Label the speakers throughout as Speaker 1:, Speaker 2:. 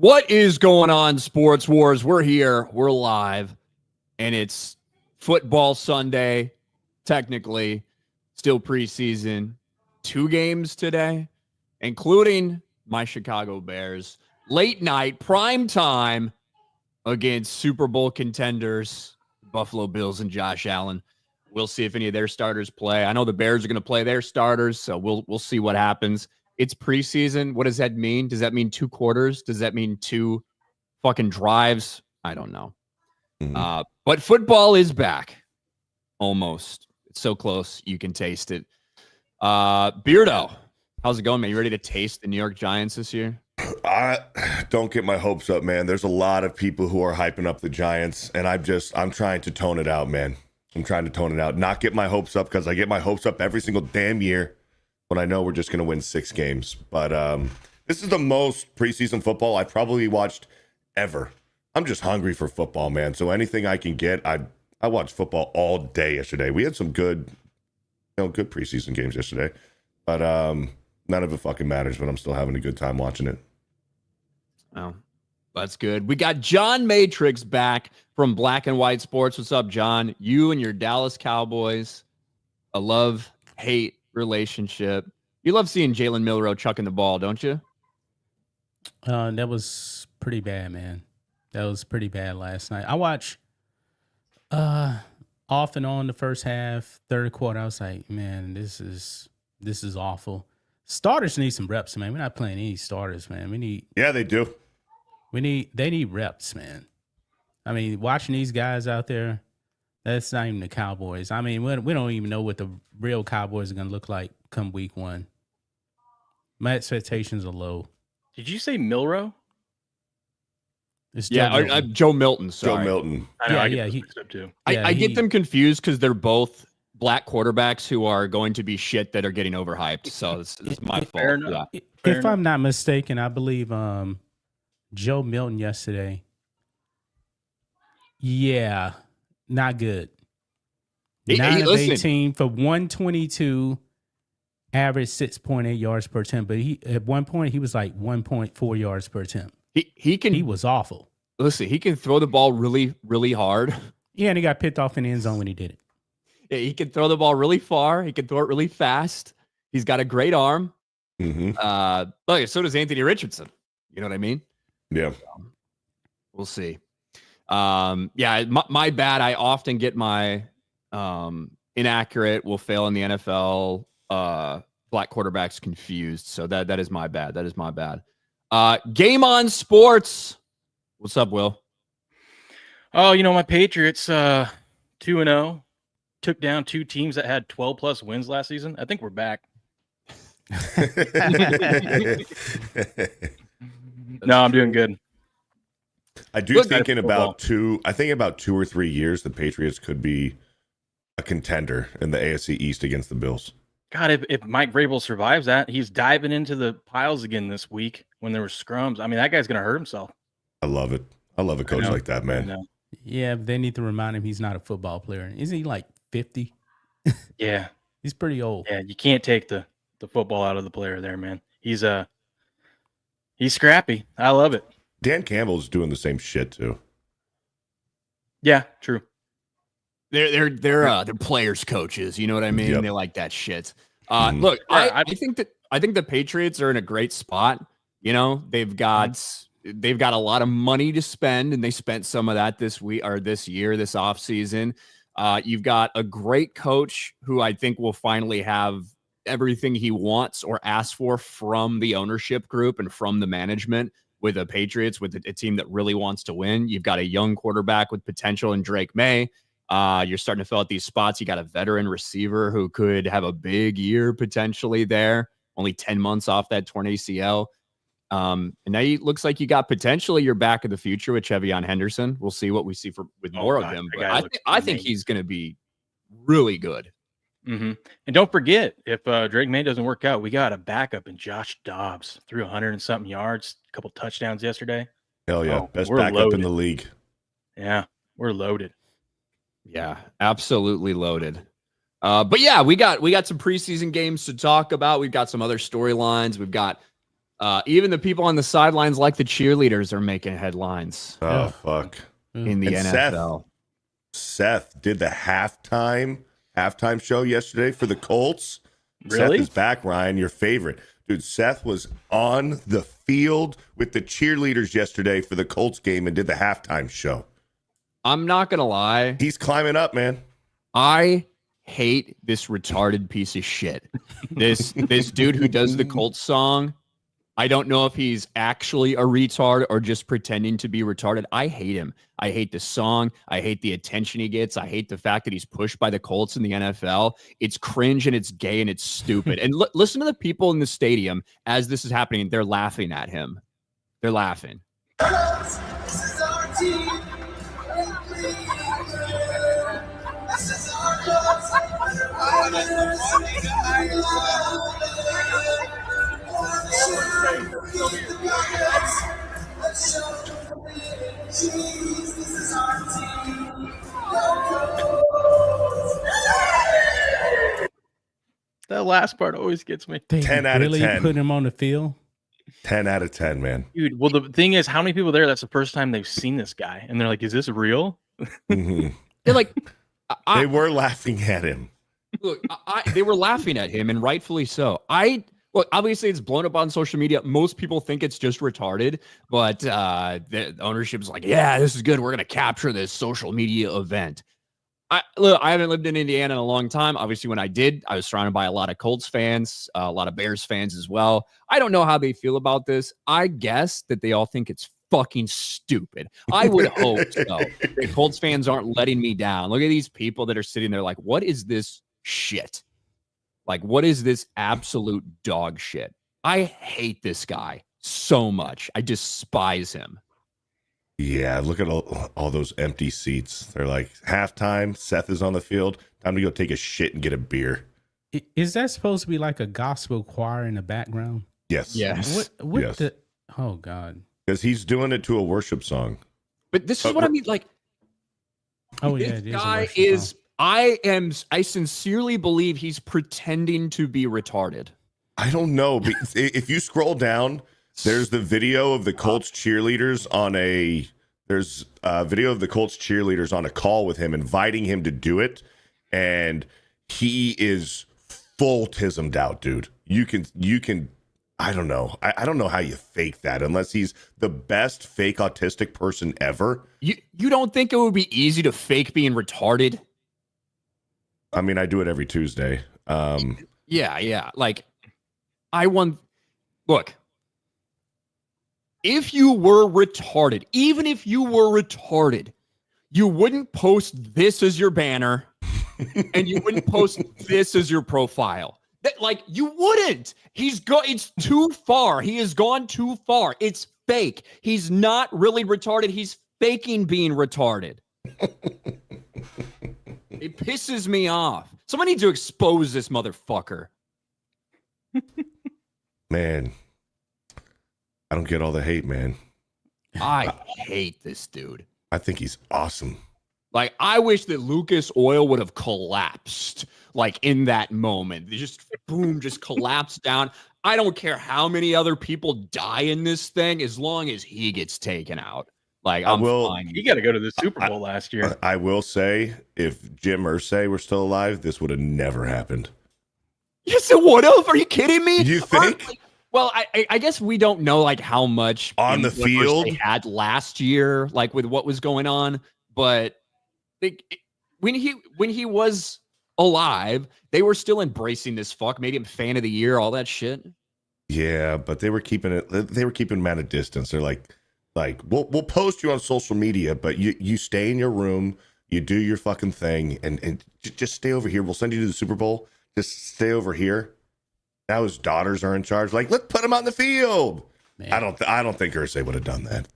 Speaker 1: What is going on, Sports Wars? We're here. We're live. And it's football Sunday, technically. Still preseason. 2 games today, including my Chicago Bears. Late night, prime time against Super Bowl contenders, Buffalo Bills and Josh Allen. We'll see if any of their starters play. I know the Bears are going to play their starters, so we'll see what happens. It's preseason. What does that mean? Does that mean 2 quarters? Does that mean 2 fucking drives? I don't know. But football is back. Almost. It's so close. You can taste it. Beardo, how's it going, man? You ready to taste the New York Giants this year?
Speaker 2: I don't get my hopes up, man. There's a lot of people who are hyping up the Giants, and I'm trying to tone it out, man. I'm trying to tone it out. Not get my hopes up, because I get my hopes up every single damn year when I know we're just going to win 6 games. But this is the most preseason football I've probably watched ever. I'm just hungry for football, man. So anything I can get, I watched football all day yesterday. We had some good preseason games yesterday. But none of it fucking matters, but I'm still having a good time watching it.
Speaker 1: Oh, that's good. We got John Matrix back from Black and White Sports. What's up, John? You and your Dallas Cowboys, a love-hate relationship. You love seeing Jalen Milroe chucking the ball, don't you?
Speaker 3: That was pretty bad, man. That was pretty bad last night. I watched off and on the first half, third quarter. I was like, man, this is awful. Starters need some reps, man. We're not playing any starters, man.
Speaker 2: Yeah, they do.
Speaker 3: They need reps, man. I mean, watching these guys out there, that's not even the Cowboys. I mean, we don't even know what the real Cowboys are going to look like come week 1. My expectations are low.
Speaker 4: Did you say Milroe?
Speaker 3: It's
Speaker 1: Joe Milton. Sorry.
Speaker 2: Joe Milton.
Speaker 4: I know.
Speaker 1: I get them confused because they're both black quarterbacks who are going to be shit that are getting overhyped. So it's my fault. Yeah.
Speaker 3: If I'm not mistaken, I believe Joe Milton yesterday. Yeah, not good. 9 of 18 for 122, average 6.8 yards per attempt. But at one point he was like 1.4 yards per attempt. He was awful.
Speaker 1: Listen, he can throw the ball really, really hard.
Speaker 3: Yeah, and he got picked off in the end zone when he did it.
Speaker 1: Yeah, he can throw the ball really far. He can throw it really fast. He's got a great arm. So does Anthony Richardson. You know what I mean?
Speaker 2: Yeah.
Speaker 1: We'll see. My bad. I often get my inaccurate, will fail in the NFL, black quarterbacks confused. So that is my bad. That is my bad. Game on Sports. What's up, Will?
Speaker 4: Oh, my Patriots 2-0 took down 2 teams that had 12 plus wins last season. I think we're back. No, I'm doing good.
Speaker 2: I think about 2 or 3 years the Patriots could be a contender in the AFC East against the Bills.
Speaker 4: God, if Mike Vrabel survives that, he's diving into the piles again this week when there were scrums. I mean, that guy's going to hurt himself.
Speaker 2: I love it. I love a coach like that, man.
Speaker 3: Yeah, but they need to remind him he's not a football player. Isn't he like 50?
Speaker 4: Yeah.
Speaker 3: He's pretty old.
Speaker 4: Yeah, you can't take the football out of the player there, man. He's scrappy. I love it.
Speaker 2: Dan Campbell's doing the same shit too.
Speaker 4: Yeah, true.
Speaker 1: They're players coaches. You know what I mean? Yep. They like that shit. Look, I think the Patriots are in a great spot. They've got a lot of money to spend, and they spent some of that this offseason. You've got a great coach who I think will finally have everything he wants or asks for from the ownership group and from the management with the Patriots, with a team that really wants to win. You've got a young quarterback with potential in Drake May. You're starting to fill out these spots. You got a veteran receiver who could have a big year potentially there, only 10 months off that torn ACL. And now it looks like you got potentially your back of the future with Chevion Henderson. We'll see what we see with more of him. But I think he's going to be really good.
Speaker 4: Mm-hmm. And don't forget, if Drake May doesn't work out, we got a backup in Josh Dobbs. Threw 100 and something yards, a couple touchdowns yesterday.
Speaker 2: Hell yeah. Best backup in the league.
Speaker 4: Yeah, we're loaded.
Speaker 1: Yeah, absolutely loaded. But yeah, we got some preseason games to talk about. We've got some other storylines. We've got Even the people on the sidelines, like the cheerleaders, are making headlines.
Speaker 2: Oh, fuck.
Speaker 1: In the NFL.
Speaker 2: Seth did the halftime show yesterday for the Colts.
Speaker 4: Really?
Speaker 2: Seth is back, Ryan, your favorite. Dude, Seth was on the field with the cheerleaders yesterday for the Colts game and did the halftime show.
Speaker 1: I'm not going to lie.
Speaker 2: He's climbing up, man.
Speaker 1: I hate this retarded piece of shit. This dude who does the Colts song. I don't know if he's actually a retard or just pretending to be retarded. I hate him. I hate the song. I hate the attention he gets. I hate the fact that he's pushed by the Colts in the NFL. It's cringe and it's gay and it's stupid. And listen to the people in the stadium as this is happening. They're laughing at him. They're laughing.
Speaker 5: This is our team. This is our Colts.
Speaker 4: That last part always gets me.
Speaker 3: They
Speaker 2: 10 out of
Speaker 3: really
Speaker 2: 10.
Speaker 3: put him on the field.
Speaker 2: 10 out of 10, man.
Speaker 4: Dude, well, the thing is, how many people there, that's the first time they've seen this guy? And they're like, is this real?
Speaker 2: Mm-hmm.
Speaker 1: They're like,
Speaker 2: They were laughing at him.
Speaker 1: Look, they were laughing at him, and rightfully so. Look, obviously, it's blown up on social media. Most people think it's just retarded, but the ownership's like, yeah, this is good. We're going to capture this social media event. I haven't lived in Indiana in a long time. Obviously, when I did, I was surrounded by a lot of Colts fans, a lot of Bears fans as well. I don't know how they feel about this. I guess that they all think it's fucking stupid. I would hope so. The Colts fans aren't letting me down. Look at these people that are sitting there like, what is this shit? Like, what is this absolute dog shit? I hate this guy so much. I despise him.
Speaker 2: Yeah, look at all those empty seats. They're like, halftime, Seth is on the field. Time to go take a shit and get a beer.
Speaker 3: Is that supposed to be like a gospel choir in the background?
Speaker 2: Yes.
Speaker 1: Yes.
Speaker 3: What
Speaker 2: Yes.
Speaker 3: the? Oh, God.
Speaker 2: Because he's doing it to a worship song.
Speaker 1: But this is what I mean. Like,
Speaker 3: Oh, yeah.
Speaker 1: this
Speaker 3: It is a
Speaker 1: guy
Speaker 3: worship
Speaker 1: is,
Speaker 3: song.
Speaker 1: I sincerely believe he's pretending to be retarded.
Speaker 2: I don't know. But if you scroll down, there's the video of the Colts cheerleaders on a call with him, inviting him to do it. And he is full tismed out, dude. You can, I don't know. I don't know how you fake that unless he's the best fake autistic person ever.
Speaker 1: You don't think it would be easy to fake being retarded?
Speaker 2: I mean, I do it every Tuesday.
Speaker 1: Yeah. Like, look, if you were retarded, even if you were retarded, you wouldn't post this as your banner and you wouldn't post this as your profile. Like, you wouldn't. It's too far. He has gone too far. It's fake. He's not really retarded. He's faking being retarded. It pisses me off. Someone needs to expose this motherfucker.
Speaker 2: Man, I don't get all the hate, man.
Speaker 1: I hate this dude.
Speaker 2: I think he's awesome.
Speaker 1: Like, I wish that Lucas Oil would have collapsed, like, in that moment. They just, boom, just collapsed down. I don't care how many other people die in this thing as long as he gets taken out. Like, I'm fine.
Speaker 4: He got to go to the Super Bowl last year.
Speaker 2: I will say, if Jim Irsay were still alive, this would have never happened.
Speaker 1: Yes, it would have. Are you kidding me?
Speaker 2: You think?
Speaker 1: Well, I guess we don't know, like, how much
Speaker 2: on the field
Speaker 1: they had last year, like, with what was going on. But when he was alive, they were still embracing this fuck, made him fan of the year, all that shit.
Speaker 2: Yeah, but they were keeping him at a distance. They're like we'll post you on social media, but you stay in your room, you do your fucking thing, and just stay over here. We'll send you to the Super Bowl. Just stay over here. Now his daughters are in charge. Like, let's put him on the field. Man. I don't think Irsay would have done that.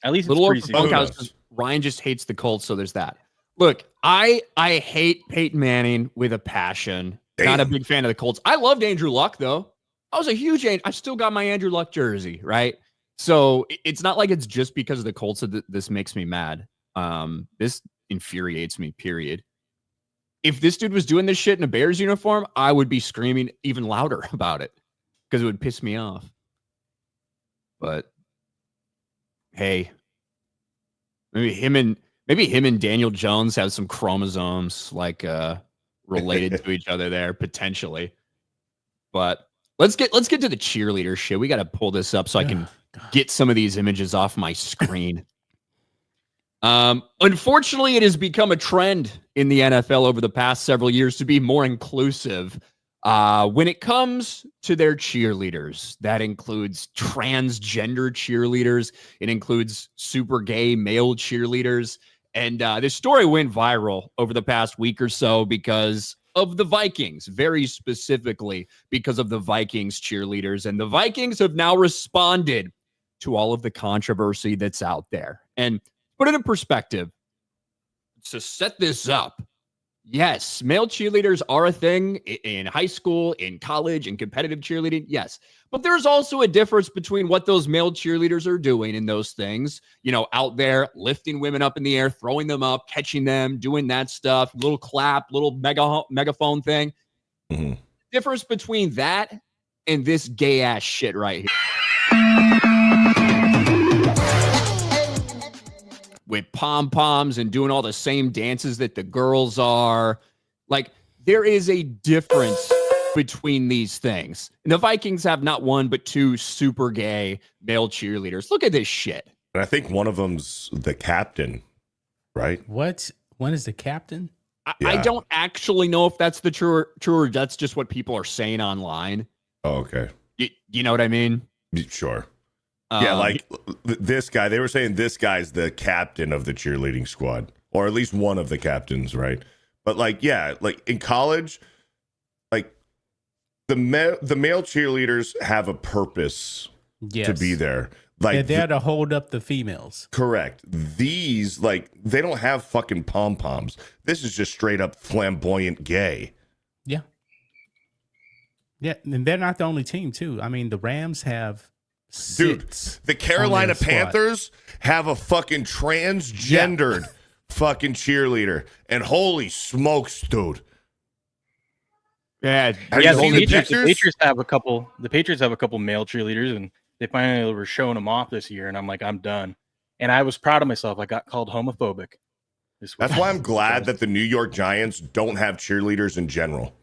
Speaker 4: At least
Speaker 1: Little
Speaker 4: it's
Speaker 1: preseason. Ryan just hates the Colts, so there's that. Look, I hate Peyton Manning with a passion. Damn. Not a big fan of the Colts. I loved Andrew Luck, though. I was a huge I still got my Andrew Luck jersey, right? So it's not like it's just because of the Colts that this makes me mad. This infuriates me, period. If this dude was doing this shit in a Bears uniform, I would be screaming even louder about it because it would piss me off. But hey, maybe him and Daniel Jones have some chromosomes like related to each other there potentially. But let's get to the cheerleader shit. We got to pull this up so I can get some of these images off my screen. Unfortunately, it has become a trend in the NFL over the past several years to be more inclusive when it comes to their cheerleaders. That includes transgender cheerleaders. It includes super gay male cheerleaders. And this story went viral over the past week or so because of the Vikings, very specifically because of the Vikings cheerleaders. And the Vikings have now responded to all of the controversy that's out there. And put it in perspective, to set this up, yes, male cheerleaders are a thing in high school, in college, in competitive cheerleading, yes. But there's also a difference between what those male cheerleaders are doing in those things, out there lifting women up in the air, throwing them up, catching them, doing that stuff, little clap, little megaphone thing. Mm-hmm. Difference between that and this gay ass shit right here. With pom-poms and doing all the same dances that the girls are. Like, there is a difference between these things. And the Vikings have not one, but two super gay male cheerleaders. Look at this shit.
Speaker 2: And I think one of them's the captain, right?
Speaker 3: What? One is the captain?
Speaker 1: I don't actually know if that's the true or that's just what people are saying online.
Speaker 2: Oh, okay.
Speaker 1: You know what I mean?
Speaker 2: Sure. Yeah, like this guy, they were saying this guy's the captain of the cheerleading squad, or at least one of the captains, right? But like, yeah, like in college, like the male cheerleaders have a purpose to be there. Like
Speaker 3: they're there to hold up the females.
Speaker 2: Correct. These, like, they don't have fucking pom-poms. This is just straight up flamboyant gay.
Speaker 3: Yeah. Yeah, and they're not the only team, too. I mean, the Rams have...
Speaker 2: Dude, the Carolina Panthers have a fucking transgendered fucking cheerleader, and holy smokes, dude!
Speaker 4: Yeah, the Patriots have a couple. The Patriots have a couple male cheerleaders, and they finally were showing them off this year. And I'm like, I'm done. And I was proud of myself. I got called homophobic.
Speaker 2: That's why I'm glad that the New York Giants don't have cheerleaders in general,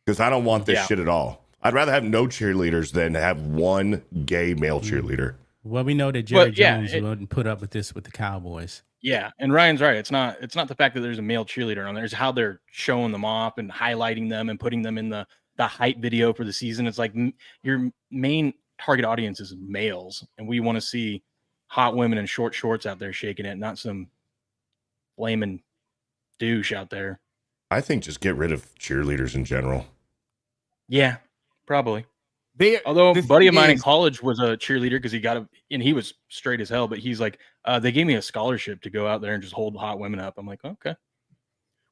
Speaker 2: because I don't want this shit at all. I'd rather have no cheerleaders than have one gay male cheerleader.
Speaker 3: Well, we know that Jerry Jones wouldn't put up with this with the Cowboys.
Speaker 4: Yeah, and Ryan's right. It's not the fact that there's a male cheerleader on there. It's how they're showing them off and highlighting them and putting them in the hype video for the season. It's like your main target audience is males, and we want to see hot women in short shorts out there shaking it, not some flaming douche out there.
Speaker 2: I think just get rid of cheerleaders in general.
Speaker 4: Yeah. Probably. Although a buddy of mine in college was a cheerleader because and he was straight as hell, but he's like, they gave me a scholarship to go out there and just hold hot women up. I'm like, okay.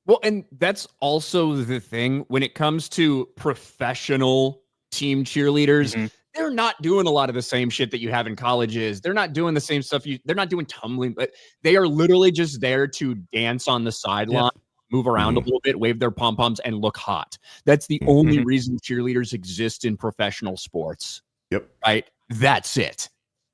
Speaker 1: Well, and that's also the thing when it comes to professional team cheerleaders, they're not doing a lot of the same shit that you have in colleges. They're not doing the same stuff. They're not doing tumbling, but they are literally just there to dance on the sideline. Yep. Move around a little bit, wave their pom-poms, and look hot. That's the only reason cheerleaders exist in professional sports.
Speaker 2: Yep.
Speaker 1: Right? That's it.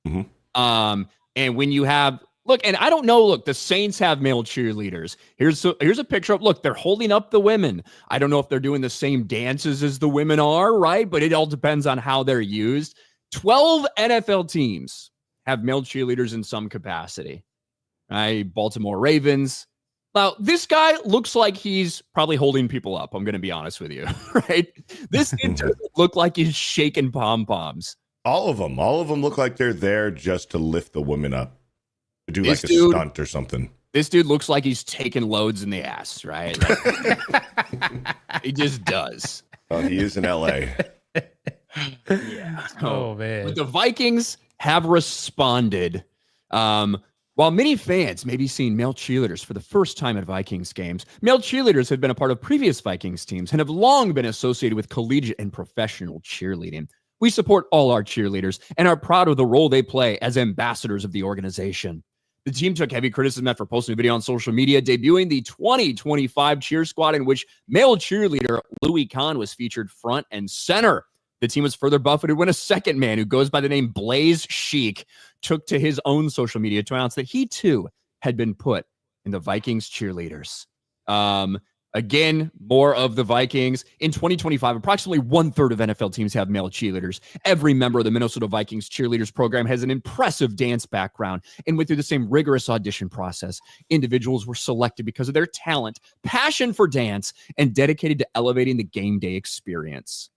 Speaker 1: And when you have, and I don't know, the Saints have male cheerleaders. Here's a picture of, they're holding up the women. I don't know if they're doing the same dances as the women are, right? But it all depends on how they're used. 12 NFL teams have male cheerleaders in some capacity. Right? Baltimore Ravens. Now, this guy looks like he's probably holding people up. I'm going to be honest with you, right? This doesn't look like he's shaking pom-poms.
Speaker 2: All of them look like they're there just to lift the women up, to do like a stunt or something.
Speaker 1: This dude looks like he's taking loads in the ass, right? He just does.
Speaker 2: Oh, he is in LA.
Speaker 1: Yeah.
Speaker 3: Oh, man.
Speaker 1: But the Vikings have responded. While many fans may be seeing male cheerleaders for the first time at Vikings games, male cheerleaders have been a part of previous Vikings teams and have long been associated with collegiate and professional cheerleading. We support all our cheerleaders and are proud of the role they play as ambassadors of the organization. The team took heavy criticism after posting a video on social media debuting the 2025 cheer squad in which male cheerleader Louis Kahn was featured front and center. The team was further buffeted when a second man who goes by the name Blaze Sheik took to his own social media to announce that he too had been put in the Vikings cheerleaders. Again, more of the Vikings. In 2025, approximately 1/3 of NFL teams have male cheerleaders. Every member of the Minnesota Vikings cheerleaders program has an impressive dance background and went through the same rigorous audition process. Individuals were selected because of their talent, passion for dance, and dedicated to elevating the game day experience.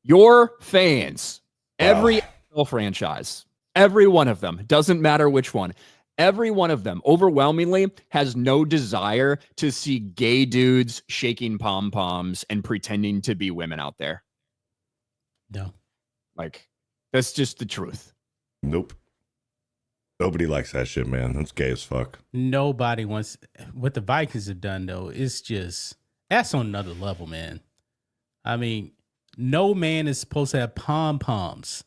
Speaker 1: Your fans, every NFL franchise, every one of them, doesn't matter which one, every one of them overwhelmingly has no desire to see gay dudes shaking pom-poms and pretending to be women out there.
Speaker 3: No.
Speaker 1: Like, that's just the truth.
Speaker 2: Nope. Nobody likes that shit, man. That's gay as fuck.
Speaker 3: Nobody wants what the Vikings have done, though. It's just, that's on another level, man. I mean, no man is supposed to have pom-poms.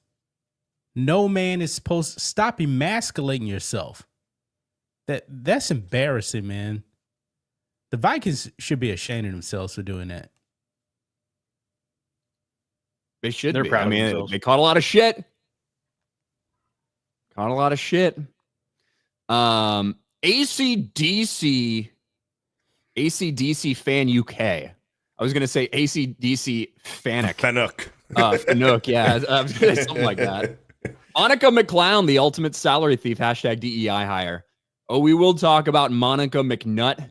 Speaker 3: No man is supposed to stop emasculating yourself. That's embarrassing, man. The Vikings should be ashamed of themselves for doing that.
Speaker 1: They should
Speaker 4: They're
Speaker 1: be.
Speaker 4: proud
Speaker 1: I
Speaker 4: of
Speaker 1: mean,
Speaker 4: themselves.
Speaker 1: they caught a lot of shit. ACDC fan UK. I was going to say ACDC Fanic.
Speaker 2: Fanook.
Speaker 1: Fanook, yeah. I was going to say something like that. Monica McClown, the ultimate salary thief, hashtag DEI hire. Oh, we will talk about Monica McNutt,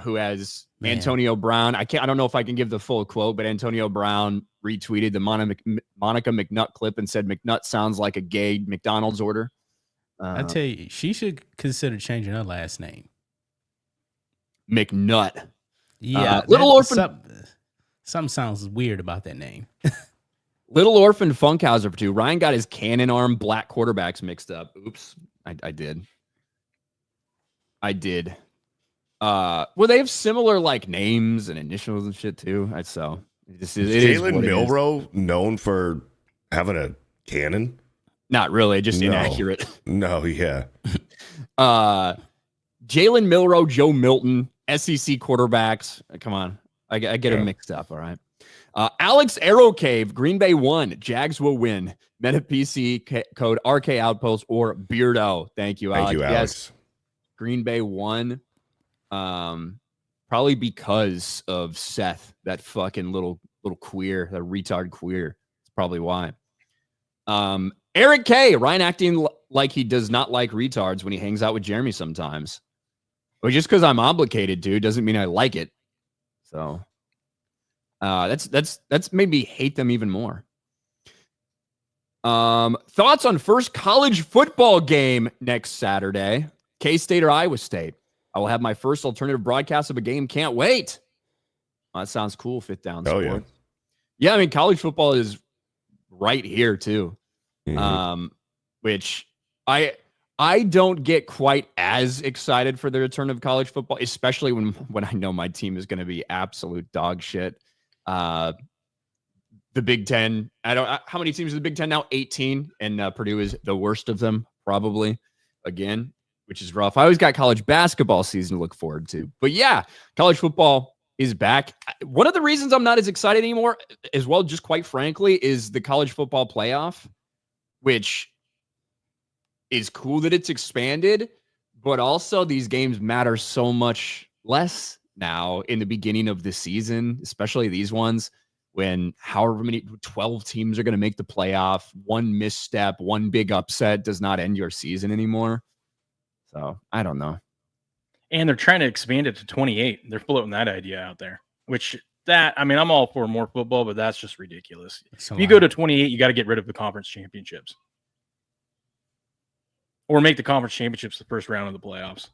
Speaker 1: who has Antonio Brown. I don't know if I can give the full quote, but Antonio Brown retweeted the Monica McNutt clip and said McNutt sounds like a gay McDonald's order.
Speaker 3: I tell you, she should consider changing her last name.
Speaker 1: McNutt.
Speaker 3: Yeah,
Speaker 1: Little Orphan.
Speaker 3: Something sounds weird about that name.
Speaker 1: Little Orphan Funkhauser for 2. Ryan got his cannon arm black quarterbacks mixed up. Oops, I did. Well, they have similar like names and initials and shit too. So this is
Speaker 2: Jalen Milroe known for having a cannon.
Speaker 1: Not really, just inaccurate.
Speaker 2: No, yeah.
Speaker 1: Jalen Milroe, Joe Milton, SEC quarterbacks. Come on, I get them mixed up. All right. Alex Aerocave, Green Bay 1. Jags will win. Meta PC code RK Outpost or Beardo. Thank you, Alex.
Speaker 2: Thank you, Alex.
Speaker 1: Yes, Green Bay 1. Probably because of Seth, that fucking little queer, that retard queer. That's probably why. Eric K. Ryan acting like he does not like retards when he hangs out with Jeremy sometimes. But just because I'm obligated to doesn't mean I like it. So that's made me hate them even more. Thoughts on first college football game next Saturday? K-State or Iowa State? I will have my first alternative broadcast of a game. Can't wait. Oh, that sounds cool. Fit down.
Speaker 2: Oh, yeah.
Speaker 1: Yeah, I mean, college football is right here too.
Speaker 2: Mm-hmm.
Speaker 1: Which I don't get quite as excited for the return of college football, especially when I know my team is going to be absolute dog shit. The Big Ten. How many teams in the Big Ten now? 18, and Purdue is the worst of them, probably. Again, which is rough. I always got college basketball season to look forward to. But yeah, college football is back. One of the reasons I'm not as excited anymore, as well, just quite frankly, is the college football playoff, which is cool that it's expanded, but also these games matter so much less now in the beginning of the season, especially these ones, when however many 12 teams are going to make the playoff. One misstep, one big upset does not end your season anymore. So I don't know.
Speaker 4: And they're trying to expand it to 28. They're floating that idea out there, I'm all for more football, but that's just ridiculous. If you go to 28, you got to get rid of the conference championships or make the conference championships the first round of the playoffs.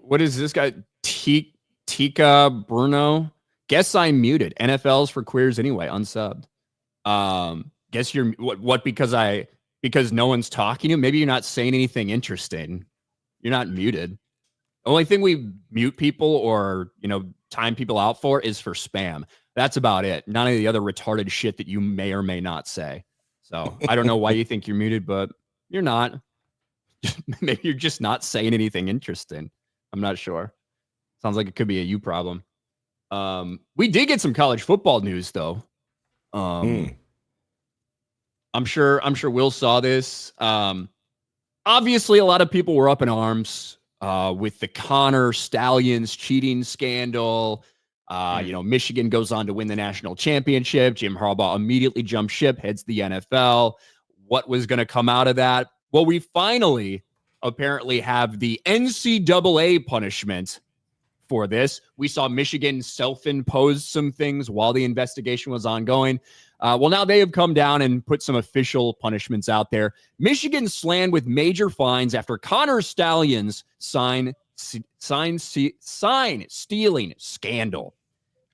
Speaker 1: What is this guy? Tika Bruno. Guess I'm muted. NFL's for queers anyway, unsubbed. Guess you're what because no one's talking to you. Maybe you're not saying anything interesting. You're not muted. The only thing we mute people or, time people out for is for spam. That's about it. None of the other retarded shit that you may or may not say. So I don't know why you think you're muted, but you're not. Maybe you're just not saying anything interesting. I'm not sure. Sounds like it could be a you problem. We did get some college football news though. I'm sure Will saw this. Obviously, a lot of people were up in arms with the Connor Stallions cheating scandal. Michigan goes on to win the national championship. Jim Harbaugh immediately jumps ship, heads the NFL. What was going to come out of that? Well, we finally apparently have the NCAA punishment for this. We saw Michigan self-impose some things while the investigation was ongoing. Well, now they have come down and put some official punishments out there. Michigan slammed with major fines after Connor Stallions sign stealing scandal.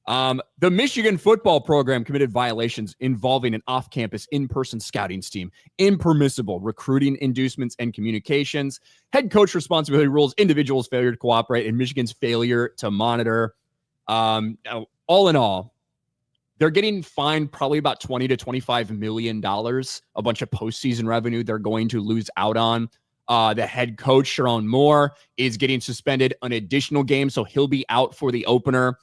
Speaker 1: The Michigan football program committed violations involving an off-campus in-person scouting scheme, impermissible recruiting inducements and communications, head coach responsibility rules, individuals' failure to cooperate, and Michigan's failure to monitor. All in all, they're getting fined probably about $20 to $25 million, a bunch of postseason revenue they're going to lose out on. The head coach, Sharon Moore, is getting suspended an additional game, so he'll be out for the opener.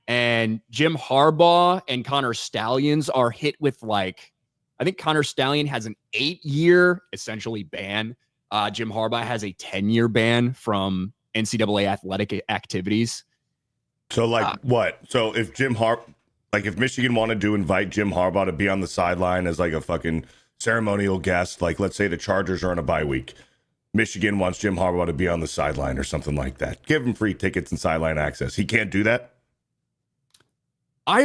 Speaker 1: And Jim Harbaugh and Connor Stallions are hit with I think Connor Stallion has an 8-year essentially ban. Jim Harbaugh has a 10-year ban from NCAA athletic activities.
Speaker 2: So what? So if if Michigan wanted to invite Jim Harbaugh to be on the sideline as a fucking ceremonial guest, let's say the Chargers are on a bye week, Michigan wants Jim Harbaugh to be on the sideline or something like that. Give him free tickets and sideline access. He can't do that?
Speaker 1: I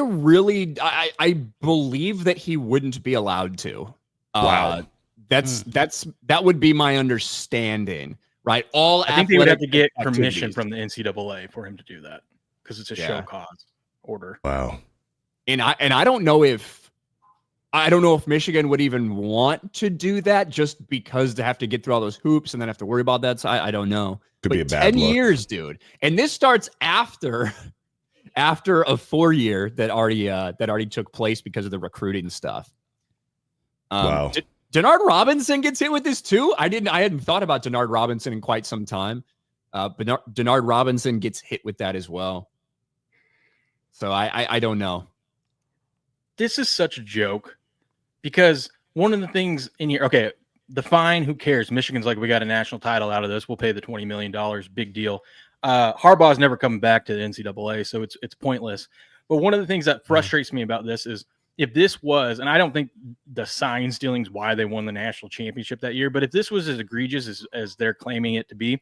Speaker 1: believe that he wouldn't be allowed to.
Speaker 2: Wow.
Speaker 1: That would be my understanding, right?
Speaker 4: I think they would have to get permission from the NCAA for him to do that because it's a show cause order.
Speaker 2: Wow.
Speaker 1: And I don't know if Michigan would even want to do that just because to have to get through all those hoops and then have to worry about that. So I don't know.
Speaker 2: Could be a bad
Speaker 1: 10 years, dude. And this starts after a 4-year that already took place because of the recruiting stuff.
Speaker 2: Wow.
Speaker 1: Denard Robinson gets hit with this too. I hadn't thought about Denard Robinson in quite some time. But Denard Robinson gets hit with that as well. So I don't know.
Speaker 4: This is such a joke because one of the things in here, okay, the fine, who cares? Michigan's we got a national title out of this. We'll pay the $20 million. Big deal. Harbaugh's never coming back to the NCAA, so it's pointless. But one of the things that frustrates me about this is if this was, and I don't think the sign stealing is why they won the national championship that year, but if this was as egregious as they're claiming it to be,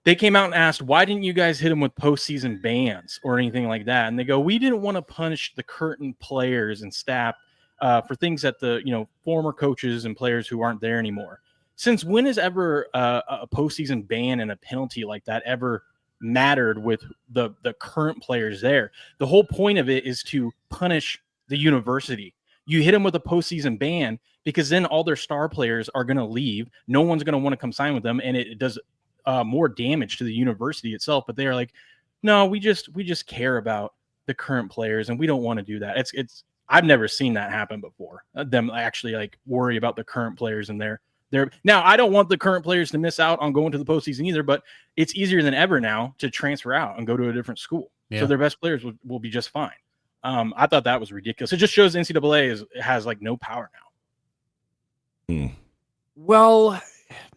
Speaker 4: they came out and asked, why didn't you guys hit them with postseason bans or anything like that? And they go, we didn't want to punish the current players and staff for things that the former coaches and players who aren't there anymore. Since when has ever a postseason ban and a penalty like that ever mattered with the current players there? The whole point of it is to punish the university. You hit them with a postseason ban because then all their star players are going to leave. No one's going to want to come sign with them, and it does more damage to the university itself. But they are like, no, we just care about the current players, and we don't want to do that. It's I've never seen that happen before. Them actually worry about the current players and their. Now, I don't want the current players to miss out on going to the postseason either, but it's easier than ever now to transfer out and go to a different school. Yeah. So their best players will be just fine. I thought that was ridiculous. It just shows NCAA has no power now.
Speaker 1: Well,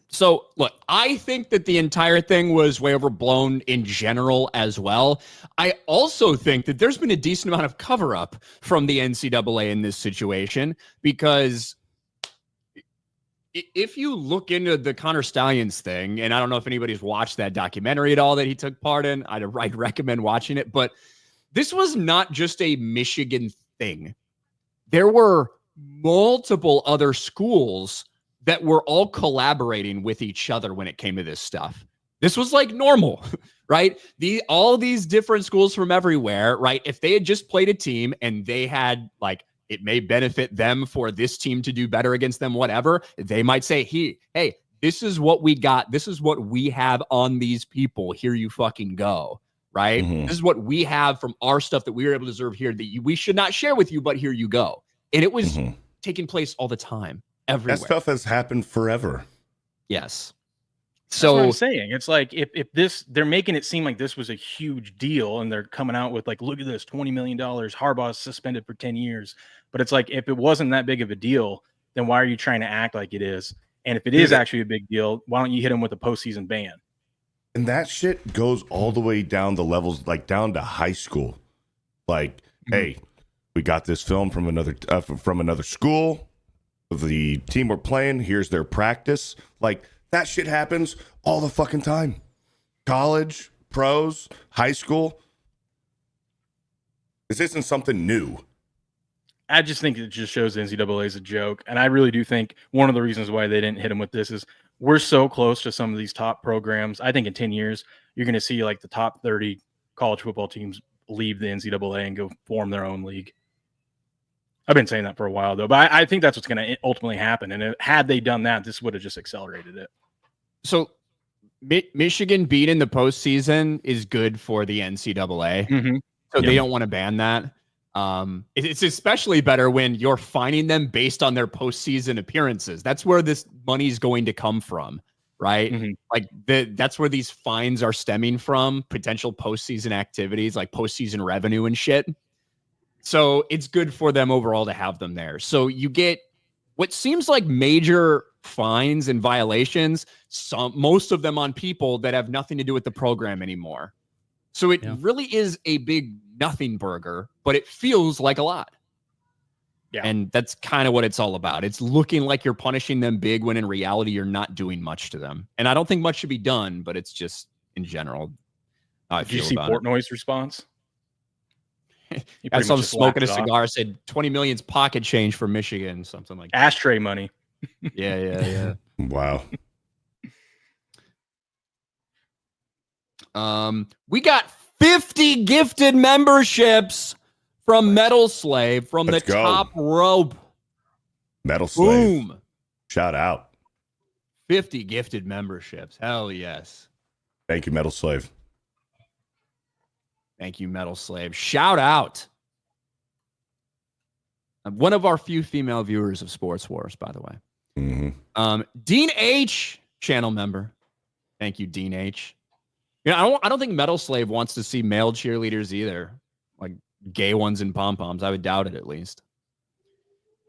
Speaker 1: so look, I think that the entire thing was way overblown in general as well. I also think that there's been a decent amount of cover up from the NCAA in this situation because if you look into the Connor Stallions thing, and I don't know if anybody's watched that documentary at all that he took part in, I'd recommend watching it, but this was not just a Michigan thing. There were multiple other schools that were all collaborating with each other when it came to this stuff. This was normal, right? All these different schools from everywhere, right? If they had just played a team and they had it may benefit them for this team to do better against them, whatever. They might say, hey, this is what we got. This is what we have on these people. Here you fucking go, right? Mm-hmm. This is what we have from our stuff that we were able to observe here that we should not share with you, but here you go. And it was taking place all the time, everywhere.
Speaker 2: That stuff has happened forever.
Speaker 1: Yes.
Speaker 4: That's what I'm saying. It's like if this, they're making it seem like this was a huge deal, and they're coming out with like, look at this, $20 million. Harbaugh's suspended for 10 years. But it's like, if it wasn't that big of a deal, then why are you trying to act like it is? And if it is actually a big deal, why don't you hit him with a postseason ban?
Speaker 2: And that shit goes all the way down the levels, like down to high school. Like, hey, we got this film from another school. The team we're playing, here's their practice. Like, that shit happens all the fucking time. College, pros, high school. This isn't something new.
Speaker 4: I just think it just shows the NCAA is a joke. And I really do think one of the reasons why they didn't hit him with this is we're so close to some of these top programs. I think in 10 years, you're going to see like the top 30 college football teams leave the NCAA and go form their own league. I've been saying that for a while, though, but I think that's what's going to ultimately happen. And had they done that, this would have just accelerated it.
Speaker 1: So Michigan beat in the postseason is good for the NCAA. So they don't want to ban that. It's especially better when you're fining them based on their postseason appearances. That's where this money is going to come from, right? Like that's where these fines are stemming from, potential postseason activities like postseason revenue and shit. So it's good for them overall to have them there. So you get what seems like major fines and violations, most of them on people that have nothing to do with the program anymore. So it really is a big nothing burger, but it feels like a lot. Yeah. And that's kind of what it's all about. It's looking like you're punishing them big when in reality, you're not doing much to them. And I don't think much should be done, but it's just in general.
Speaker 4: Did you see Portnoy's response?
Speaker 1: I saw him smoking a cigar, said 20 million's pocket change for Michigan, something like that.
Speaker 4: Ashtray money.
Speaker 1: Yeah.
Speaker 2: Wow.
Speaker 1: We got 50 gifted memberships from Metal Slave from the top rope.
Speaker 2: Metal Slave.
Speaker 1: Boom.
Speaker 2: Shout out.
Speaker 1: 50 gifted memberships. Hell yes.
Speaker 2: Thank you, Metal Slave.
Speaker 1: Thank you, Metal Slave. Shout out. One of our few female viewers of Sports Wars, by the way. Dean H, channel member. Thank you, Dean H. I don't think Metal Slave wants to see male cheerleaders either, like gay ones and pom-poms. I would doubt it, at least.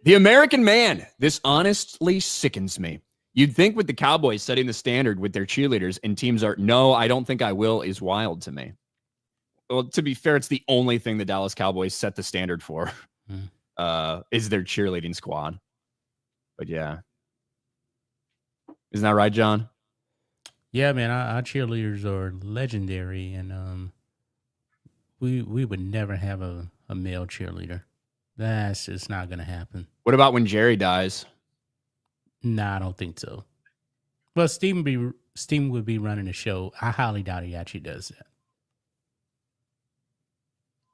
Speaker 1: The American Man. This honestly sickens me. You'd think with the Cowboys setting the standard with their cheerleaders and teams are, no, I don't think I will, is wild to me. Well, to be fair, it's the only thing the Dallas Cowboys set the standard for, is their cheerleading squad. But yeah. Isn't that right, John?
Speaker 3: Yeah, man, our cheerleaders are legendary, and we would never have a male cheerleader. That's just not going to happen.
Speaker 1: What about when Jerry dies?
Speaker 3: Nah, I don't think so. Well, Steven would be running the show. I highly doubt he actually does that.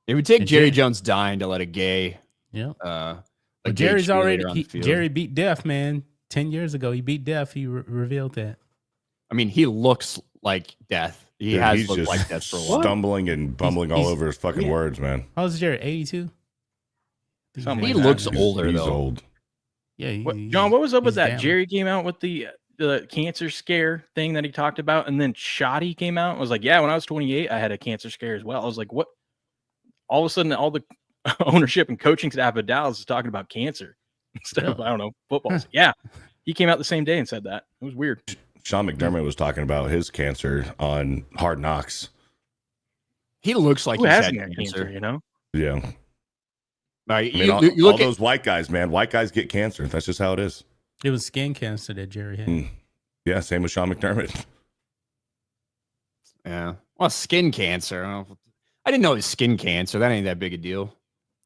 Speaker 1: It would take Jerry Jones dying to let a gay. Yeah.
Speaker 3: But Jerry's already Jerry beat death, man. 10 years ago, he beat death. He revealed that.
Speaker 1: I mean, he looks like death. He has looked like death for a while.
Speaker 2: Stumbling and bumbling all over his fucking words, man.
Speaker 3: How old is Jerry? 82?
Speaker 1: He looks older,
Speaker 2: he's
Speaker 1: though.
Speaker 2: Old.
Speaker 3: Yeah.
Speaker 4: John, what was up with that? Down. Jerry came out with the cancer scare thing that he talked about, and then Shoddy came out and was like, yeah, when I was 28, I had a cancer scare as well. I was like, what? All of a sudden, all the ownership and coaching staff of Dallas is talking about cancer instead of, I don't know, football. Yeah. He came out the same day and said that. It was weird.
Speaker 2: Sean McDermott was talking about his cancer on Hard Knocks.
Speaker 1: He looks like
Speaker 4: he's had cancer, you know?
Speaker 2: Yeah.
Speaker 1: Right.
Speaker 2: All those white guys, man. White guys get cancer. That's just how it is.
Speaker 3: It was skin cancer that Jerry had.
Speaker 2: Yeah, same with Sean McDermott.
Speaker 1: Yeah. Well, skin cancer. I didn't know it was skin cancer. That ain't that big a deal.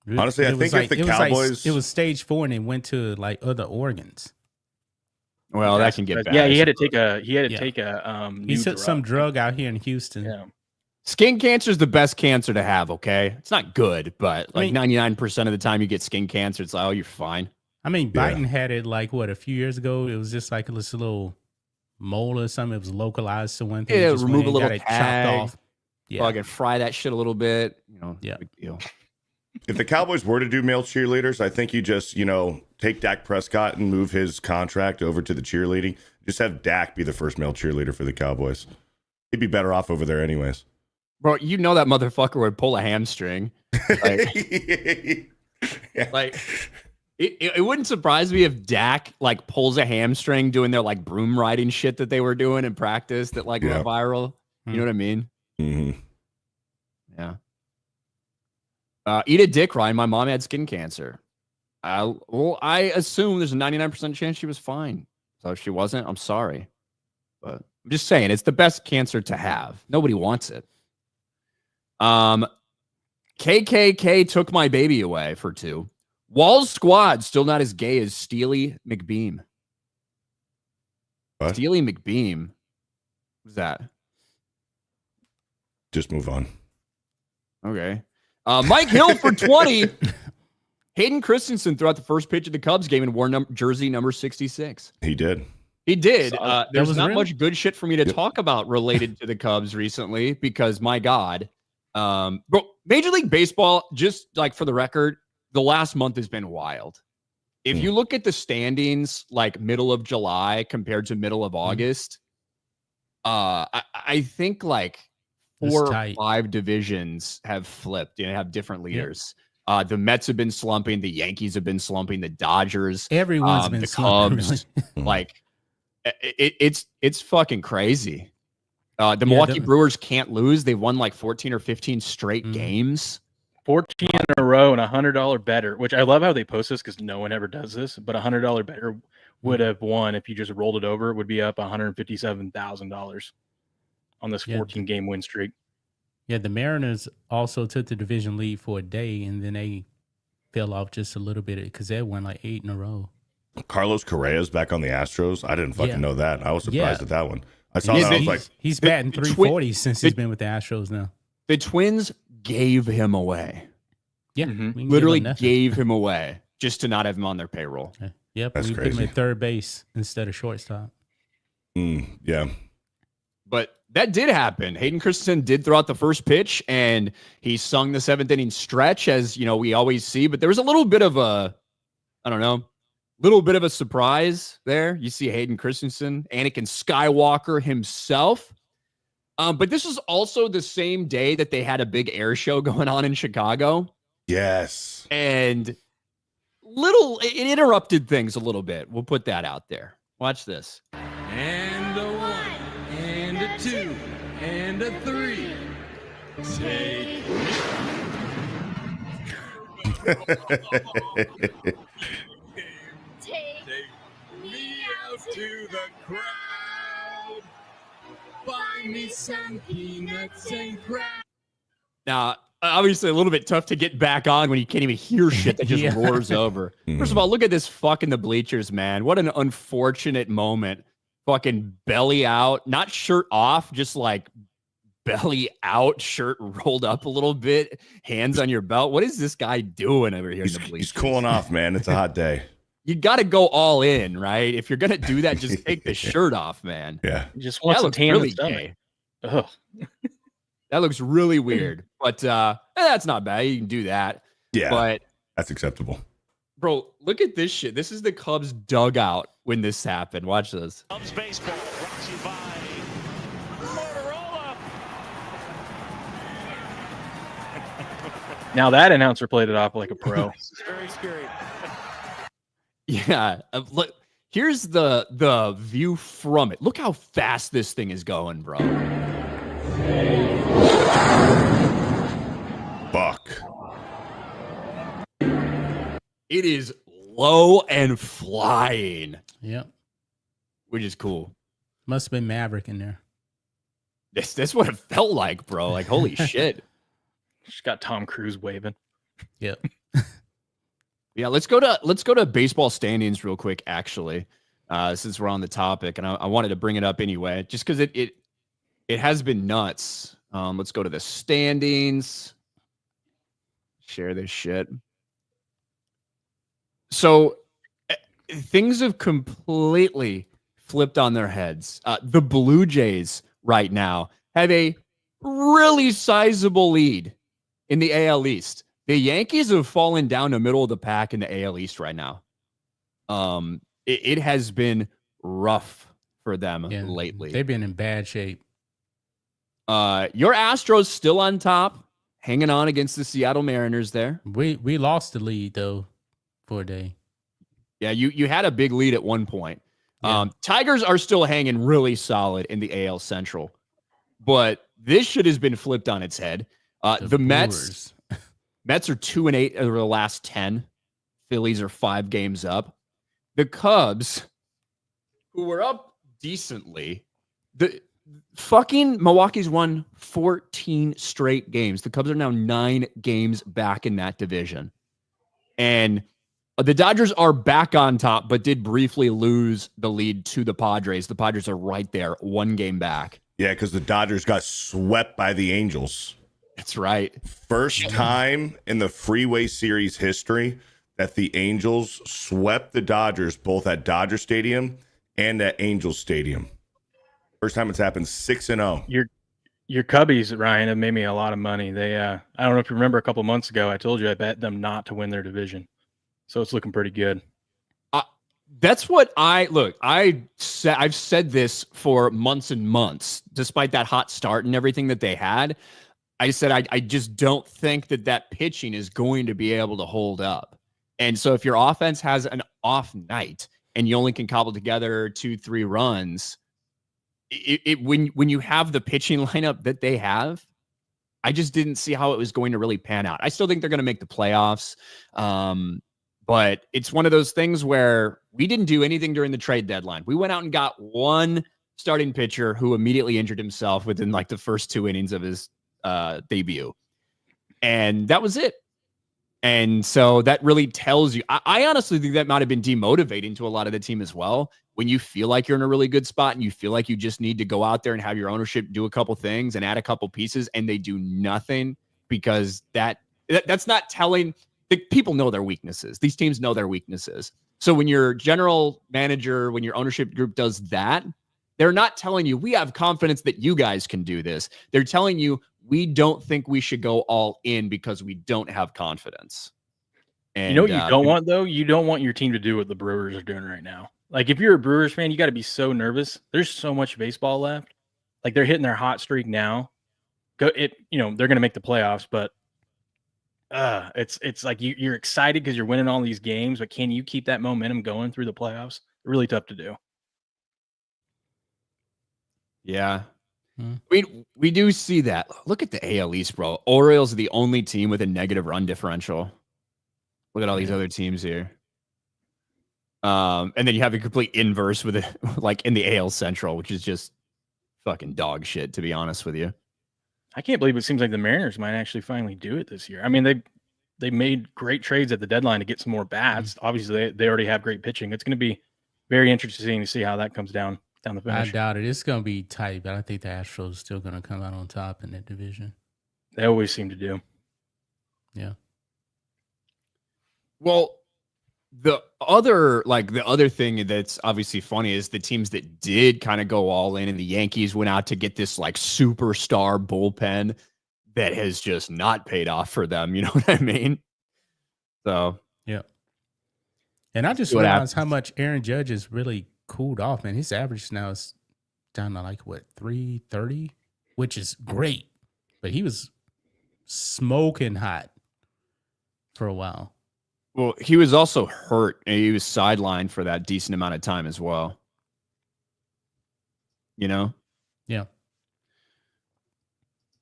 Speaker 2: Honestly, I think if the Cowboys...
Speaker 3: it was stage 4 and it went to like other organs.
Speaker 1: Well, that can get bad.
Speaker 4: Yeah, he had to take a
Speaker 3: he took some drug out here in Houston.
Speaker 1: Yeah. Skin cancer is the best cancer to have, okay? It's not good, but like 99% of the time you get skin cancer, it's like, oh, you're fine.
Speaker 3: I mean, Biden had it like, a few years ago? It was just like this little mole or something. It was localized to one thing.
Speaker 1: Yeah, remove a little tag.
Speaker 3: chopped off.
Speaker 1: Yeah. Fucking fry that shit a little bit. Big deal.
Speaker 2: If the Cowboys were to do male cheerleaders, I think you just, take Dak Prescott and move his contract over to the cheerleading. Just have Dak be the first male cheerleader for the Cowboys. He'd be better off over there anyways.
Speaker 1: Bro, that motherfucker would pull a hamstring. Like, it wouldn't surprise me if Dak like pulls a hamstring doing their like broom riding shit that they were doing in practice that like went viral. You know what I mean?
Speaker 2: Mm-hmm.
Speaker 1: Yeah. Eat a dick, Ryan. My mom had skin cancer. I assume there's a 99% chance she was fine. So if she wasn't, I'm sorry. But I'm just saying, it's the best cancer to have. Nobody wants it. KKK took my baby away for 2. Wall's squad still not as gay as Steely McBeam.
Speaker 2: What?
Speaker 1: Steely McBeam. Who's that?
Speaker 2: Just move on.
Speaker 1: Okay. Mike Hill for 20. Hayden Christensen threw out the first pitch of the Cubs game and wore jersey number 66.
Speaker 2: He did.
Speaker 1: He did. There's not
Speaker 3: real?
Speaker 1: much good shit for me to talk about related to the Cubs recently because, my God. Bro, Major League Baseball, just like for the record, the last month has been wild. If you look at the standings, like middle of July compared to middle of August, I think like 4 or 5 divisions have flipped and have different leaders. The Mets have been slumping. The Yankees have been slumping. The Dodgers,
Speaker 3: everyone's been
Speaker 1: the
Speaker 3: slumping,
Speaker 1: Cubs. Really. Like it's fucking crazy. The Milwaukee Brewers can't lose. They've won like 14 or 15 straight games.
Speaker 4: 14 in a row and $100 better, which I love how they post this because no one ever does this, but $100 better would have won if you just rolled it over. It would be up $157,000 on this 14 game win streak.
Speaker 3: Yeah, the Mariners also took the division lead for a day, and then they fell off just a little bit because they won like 8 in a row.
Speaker 2: Carlos Correa's back on the Astros. I didn't fucking know that. I was surprised at that one. I saw that. I was like,
Speaker 3: he's batting 340 since he's been with the Astros now.
Speaker 1: The Twins gave him away.
Speaker 3: Yeah,
Speaker 1: literally gave him away just to not have him on their payroll.
Speaker 3: Yep,
Speaker 2: that's
Speaker 3: we
Speaker 2: crazy.
Speaker 3: put him at third base instead of shortstop.
Speaker 2: Yeah.
Speaker 1: But that did happen. Hayden Christensen did throw out the first pitch, and he sung the 7th inning stretch, as we always see. But there was a little bit of a, little bit of a surprise there. You see Hayden Christensen, Anakin Skywalker himself. But this was also the same day that they had a big air show going on in Chicago.
Speaker 2: Yes.
Speaker 1: And it interrupted things a little bit. We'll put that out there. Watch this.
Speaker 6: And a 1, and a 2, and a 3. Take me out to the crowd. Buy me some peanuts and crack.
Speaker 1: Now, obviously a little bit tough to get back on when you can't even hear shit that just roars over. First of all, look at this fuck in the bleachers, man. What an unfortunate moment. Fucking belly out, not shirt off, just like belly out, shirt rolled up a little bit, hands on your belt. What is this guy doing over here in the bleachers?
Speaker 2: He's cooling off, man. It's a hot day.
Speaker 1: You got to go all in, right? If you're going to do that, just take the shirt off, man.
Speaker 2: Yeah.
Speaker 4: You just want some tan
Speaker 1: really
Speaker 4: stomach.
Speaker 1: That looks really weird, but that's not bad. You can do that.
Speaker 2: Yeah.
Speaker 1: But
Speaker 2: that's acceptable.
Speaker 1: Bro, look at this shit. This is the Cubs dugout when this happened. Watch this.
Speaker 7: Cubs baseball brought to you by Motorola.
Speaker 4: Now that announcer played it off like a pro.
Speaker 7: This is very scary.
Speaker 1: Yeah. Look, here's the view from it. Look how fast this thing is going, bro.
Speaker 2: Buck.
Speaker 1: It is low and flying.
Speaker 3: Yep.
Speaker 1: Which is cool.
Speaker 3: Must have been Maverick in there.
Speaker 1: That's what it felt like, bro. Like, holy shit.
Speaker 4: Just got Tom Cruise waving.
Speaker 3: Yep.
Speaker 1: Yeah, let's go to baseball standings real quick, actually, since we're on the topic, and I wanted to bring it up anyway, just because it has been nuts. Let's go to the standings. Share this shit. So things have completely flipped on their heads. The Blue Jays right now have a really sizable lead in the AL East. The Yankees have fallen down the middle of the pack in the AL East right now. It has been rough for them lately.
Speaker 3: They've been in bad shape.
Speaker 1: Your Astros still on top, hanging on against the Seattle Mariners there.
Speaker 3: We lost the lead though for a day.
Speaker 1: Yeah, you had a big lead at one point. Tigers are still hanging really solid in the AL Central, but this shit has been flipped on its head. The Mets are 2-8 over the last 10. Phillies are 5 games up. The Cubs, who were up decently, the fucking Milwaukee's won 14 straight games. The Cubs are now 9 games back in that division. And the Dodgers are back on top, but did briefly lose the lead to the Padres. The Padres are right there, 1 game back.
Speaker 2: Yeah, because the Dodgers got swept by the Angels.
Speaker 1: That's right.
Speaker 2: First time in the Freeway Series history that the Angels swept the Dodgers both at Dodger Stadium and at Angels Stadium. First time it's happened, 6-0.
Speaker 4: Your Cubbies, Ryan, have made me a lot of money. They I don't know if you remember a couple months ago, I told you I bet them not to win their division. So it's looking pretty good.
Speaker 1: That's what I've said this for months and months, despite that hot start and everything that they had. I said, I just don't think that pitching is going to be able to hold up. And so if your offense has an off night and you only can cobble together 2-3 runs, when you have the pitching lineup that they have, I just didn't see how it was going to really pan out. I still think they're going to make the playoffs. But it's one of those things where we didn't do anything during the trade deadline. We went out and got one starting pitcher who immediately injured himself within like the first 2 innings of his debut. And that was it. And so that really tells you, I honestly think that might have been demotivating to a lot of the team as well. When you feel like you're in a really good spot and you feel like you just need to go out there and have your ownership do a couple things and add a couple pieces, and they do nothing, because that's not telling. People know their weaknesses. These teams know their weaknesses. So when your general manager, when your ownership group does that, they're not telling you, we have confidence that you guys can do this. They're telling you, we don't think we should go all in because we don't have confidence. And
Speaker 4: you know what you don't want, though? You don't want your team to do what the Brewers are doing right now. Like, if you're a Brewers fan, you got to be so nervous. There's so much baseball left. Like, they're hitting their hot streak now. They're going to make the playoffs, but it's like you're excited because you're winning all these games, but can you keep that momentum going through the playoffs? Really tough to do.
Speaker 1: Yeah. We do see that. Look at the AL East, bro. Orioles are the only team with a negative run differential. Look at all these other teams here. And then you have a complete inverse with it, like in the AL Central, which is just fucking dog shit, to be honest with you.
Speaker 4: I can't believe it seems like the Mariners might actually finally do it this year. I mean, they made great trades at the deadline to get some more bats. Obviously, they already have great pitching. It's going to be very interesting to see how that comes down the finish.
Speaker 3: I doubt it. It's going to be tight, but I think the Astros are still going to come out on top in that division.
Speaker 4: They always seem to do.
Speaker 3: Yeah.
Speaker 1: Well, the other thing that's obviously funny is the teams that did kind of go all in, and the Yankees went out to get this like superstar bullpen that has just not paid off for them. You know what I mean? So,
Speaker 3: yeah. And I just realized how much Aaron Judge has really cooled off, man. His average now is down to like 330, which is great. But he was smoking hot for a while.
Speaker 1: Well, he was also hurt, and he was sidelined for that decent amount of time as well. You know?
Speaker 3: Yeah.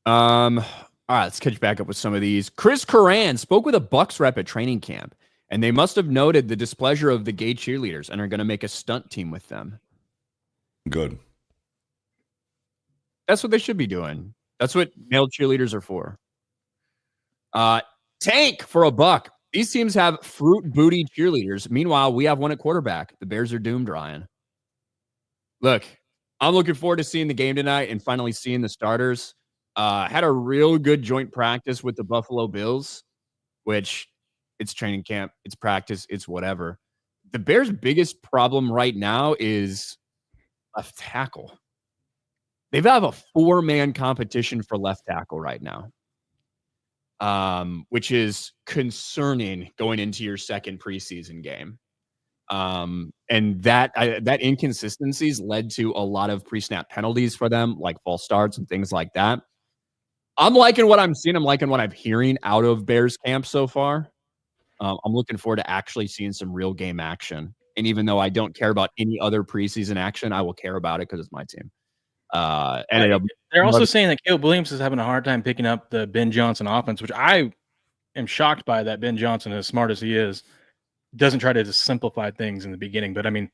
Speaker 1: All right, let's catch back up with some of these. Chris Curran spoke with a Bucks rep at training camp, and they must have noted the displeasure of the gay cheerleaders and are going to make a stunt team with them.
Speaker 2: Good.
Speaker 1: That's what they should be doing. That's what male cheerleaders are for. Tank for a buck. These teams have fruit booty cheerleaders. Meanwhile, we have one at quarterback. The Bears are doomed, Ryan. Look, I'm looking forward to seeing the game tonight and finally seeing the starters. Had a real good joint practice with the Buffalo Bills, which it's training camp, it's practice, it's whatever. The Bears' biggest problem right now is left tackle. They have a 4-man competition for left tackle right now. which is concerning going into your second preseason game. And that inconsistencies led to a lot of pre-snap penalties for them, like false starts and things like that. I'm liking what I'm seeing. I'm liking what I'm hearing out of Bears camp so far. I'm looking forward to actually seeing some real game action. And even though I don't care about any other preseason action, I will care about it because it's my team. And
Speaker 4: they're also saying that Caleb Williams is having a hard time picking up the Ben Johnson offense, which I am shocked by. That Ben Johnson, as smart as he is, doesn't try to just simplify things in the beginning. But I mean,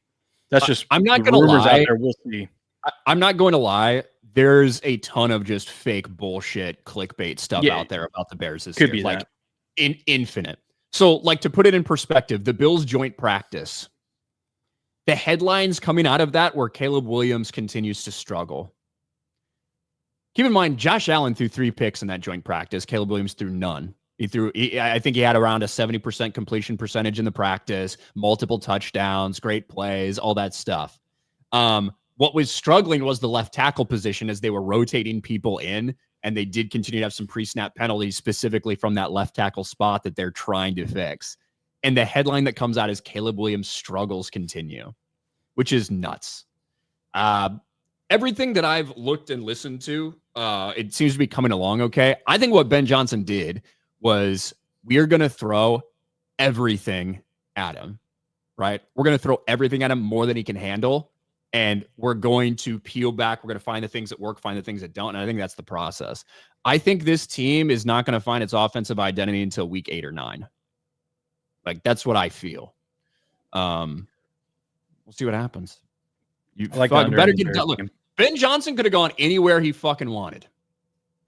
Speaker 4: that's just
Speaker 1: I'm not going to lie.
Speaker 4: Out there. We'll see.
Speaker 1: I'm not going to lie. There's a ton of just fake bullshit clickbait stuff out there about the Bears this year.
Speaker 4: Could be
Speaker 1: like infinite. So, like, to put it in perspective, the Bills joint practice, the headlines coming out of that were Caleb Williams continues to struggle. Keep in mind, Josh Allen threw 3 picks in that joint practice. Caleb Williams threw none. I think he had around a 70% completion percentage in the practice, multiple touchdowns, great plays, all that stuff. What was struggling was the left tackle position as they were rotating people in, and they did continue to have some pre-snap penalties specifically from that left tackle spot that they're trying to fix. And the headline that comes out is Caleb Williams struggles continue, which is nuts. Everything that I've looked and listened to, it seems to be coming along okay. I think what Ben Johnson did was we are going to throw everything at him, right? We're going to throw everything at him more than he can handle. And we're going to peel back. We're going to find the things that work, find the things that don't. And I think that's the process. I think this team is not going to find its offensive identity until week 8 or 9. Like, that's what I feel. We'll see what happens. You like better get done. Look, Ben Johnson could have gone anywhere he fucking wanted.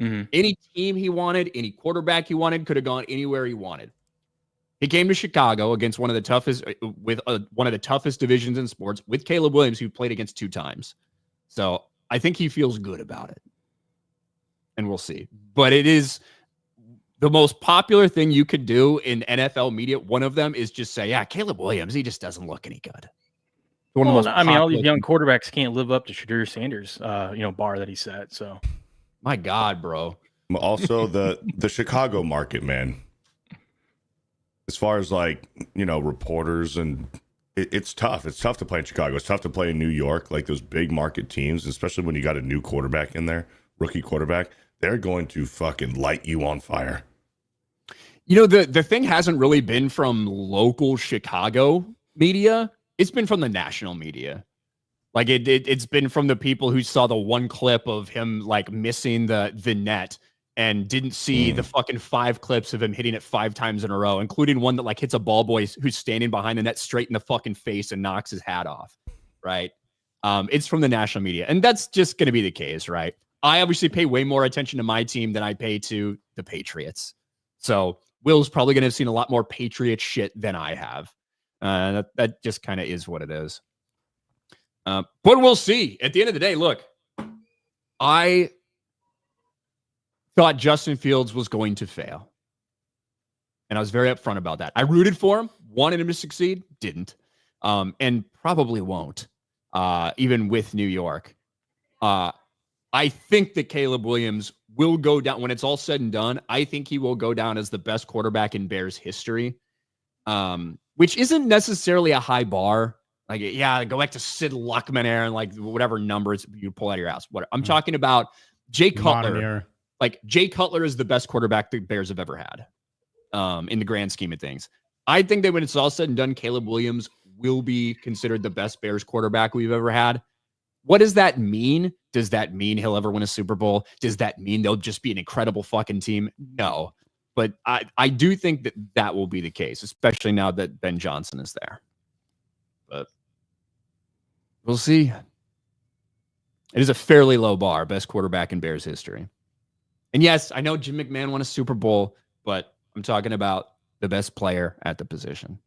Speaker 1: Mm-hmm. Any team he wanted, any quarterback he wanted, could have gone anywhere he wanted. He came to Chicago against one of the toughest, one of the toughest divisions in sports, with Caleb Williams, who played against 2 times. So I think he feels good about it, and we'll see. But it is the most popular thing you could do in NFL media. One of them is just say, "Yeah, Caleb Williams, he just doesn't look any good."
Speaker 4: All these young quarterbacks can't live up to Shadur Sanders, bar that he set. So,
Speaker 1: my God, bro.
Speaker 2: Also, the Chicago market, man. As far as reporters, and it's tough. It's tough to play in Chicago. It's tough to play in New York, like those big market teams, especially when you got a new quarterback in there, rookie quarterback. They're going to fucking light you on fire.
Speaker 1: The thing hasn't really been from local Chicago media. It's been from the national media. Like it's been from the people who saw the one clip of him like missing the net and didn't see the fucking 5 clips of him hitting it 5 times in a row, including one that like hits a ball boy who's standing behind the net straight in the fucking face and knocks his hat off. Right. It's from the national media. And that's just going to be the case. Right. I obviously pay way more attention to my team than I pay to the Patriots. So Will's probably going to have seen a lot more Patriot shit than I have. That just kind of is what it is. But we'll see. At the end of the day, look, I thought Justin Fields was going to fail. And I was very upfront about that. I rooted for him, wanted him to succeed, didn't. And probably won't, even with New York. I think that Caleb Williams will go down, when it's all said and done, I think he will go down as the best quarterback in Bears history, which isn't necessarily a high bar. Like, yeah, go back to Sid Luckman era and like whatever numbers you pull out of your ass. What I'm talking about, Jay Cutler. Like, Jay Cutler is the best quarterback the Bears have ever had, in the grand scheme of things. I think that when it's all said and done, Caleb Williams will be considered the best Bears quarterback we've ever had. What does that mean? Does that mean he'll ever win a Super Bowl? Does that mean they'll just be an incredible fucking team? No. But I do think that will be the case, especially now that Ben Johnson is there. But we'll see. It is a fairly low bar, best quarterback in Bears history. And yes, I know Jim McMahon won a Super Bowl, but I'm talking about the best player at the position.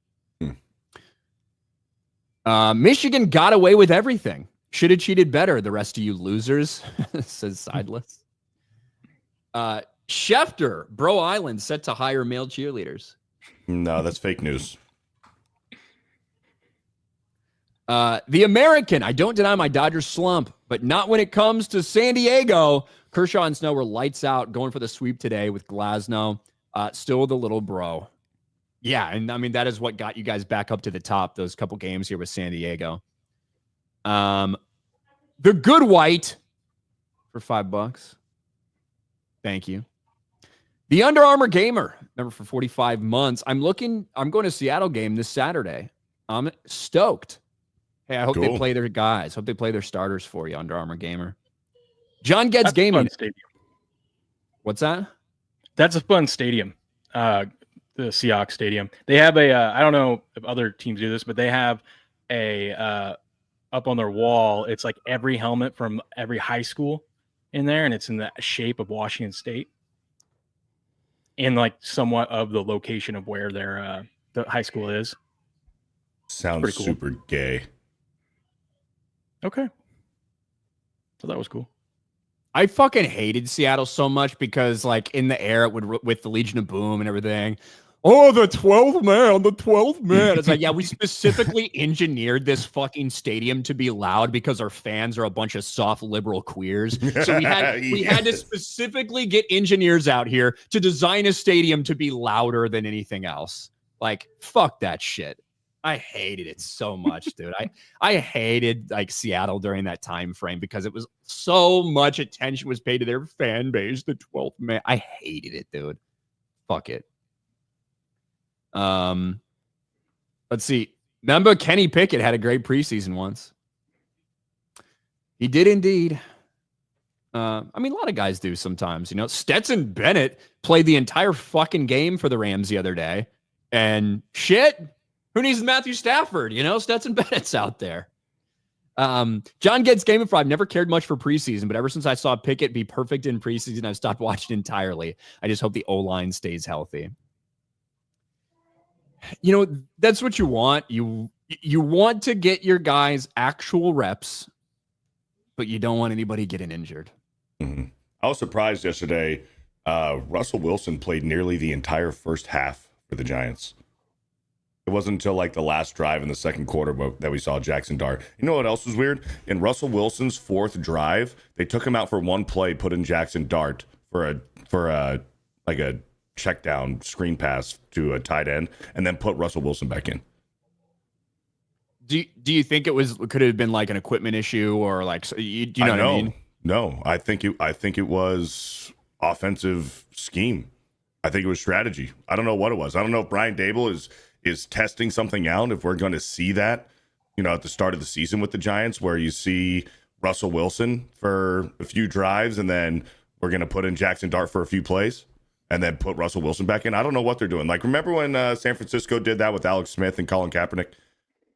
Speaker 1: Michigan got away with everything. Should have cheated better, the rest of you losers, says Sideless. Schefter, Bro Island, set to hire male cheerleaders.
Speaker 2: No, that's fake news.
Speaker 1: The American, I don't deny my Dodgers slump, but not when it comes to San Diego. Kershaw and Snow were lights out, going for the sweep today with Glasnow. Still the little bro. Yeah, and I mean that is what got you guys back up to the top those couple games here with San Diego. The good white for $5. Thank you. The Under Armour Gamer, member for 45 months. I'm going to Seattle game this Saturday. I'm stoked. Hey, I hope they play their guys. Hope they play their starters for you, Under Armour Gamer. John Gets Gaming. What's that?
Speaker 4: That's a fun stadium. The Seahawks Stadium. They have I don't know if other teams do this, but they have up on their wall, it's like every helmet from every high school in there, and it's in the shape of Washington State. And like somewhat of the location of where their the high school is.
Speaker 2: Sounds
Speaker 4: cool.
Speaker 2: Super gay.
Speaker 4: Okay. So that was cool.
Speaker 1: I fucking hated Seattle so much because, like, in the air, it would with the Legion of Boom and everything. Oh, the 12th man, the 12th man. It's like, yeah, we specifically engineered this fucking stadium to be loud because our fans are a bunch of soft liberal queers. So we had to specifically get engineers out here to design a stadium to be louder than anything else. Like, fuck that shit. I hated it so much, dude. I hated like Seattle during that time frame because it was so much attention was paid to their fan base. The 12th man. I hated it, dude. Fuck it. Let's see. Remember Kenny Pickett had a great preseason once. He did indeed. I mean, a lot of guys do sometimes, you know. Stetson Bennett played the entire fucking game for the Rams the other day. And shit, who needs Matthew Stafford? You know, Stetson Bennett's out there. John Gets Game of I've never cared much for preseason, but ever since I saw Pickett be perfect in preseason, I've stopped watching entirely. I just hope the O-line stays healthy. You know, that's what you want. You want to get your guys actual reps, but you don't want anybody getting injured.
Speaker 2: Mm-hmm. I was surprised yesterday. Russell Wilson played nearly the entire first half for the Giants. It wasn't until like the last drive in the second quarter that we saw Jackson Dart. You know what else was weird? In Russell Wilson's fourth drive, they took him out for one play, put in Jackson Dart for a check down screen pass to a tight end, and then put Russell Wilson back in.
Speaker 1: Do you think could have been like an equipment issue or like, do you know what I mean?
Speaker 2: No, I think it was offensive scheme. I think it was strategy. I don't know what it was. I don't know if Brian Dable is testing something out. If we're going to see that, you know, at the start of the season with the Giants, where you see Russell Wilson for a few drives, and then we're going to put in Jackson Dart for a few plays, and then put Russell Wilson back in. I don't know what they're doing. Like, remember when San Francisco did that with Alex Smith and Colin Kaepernick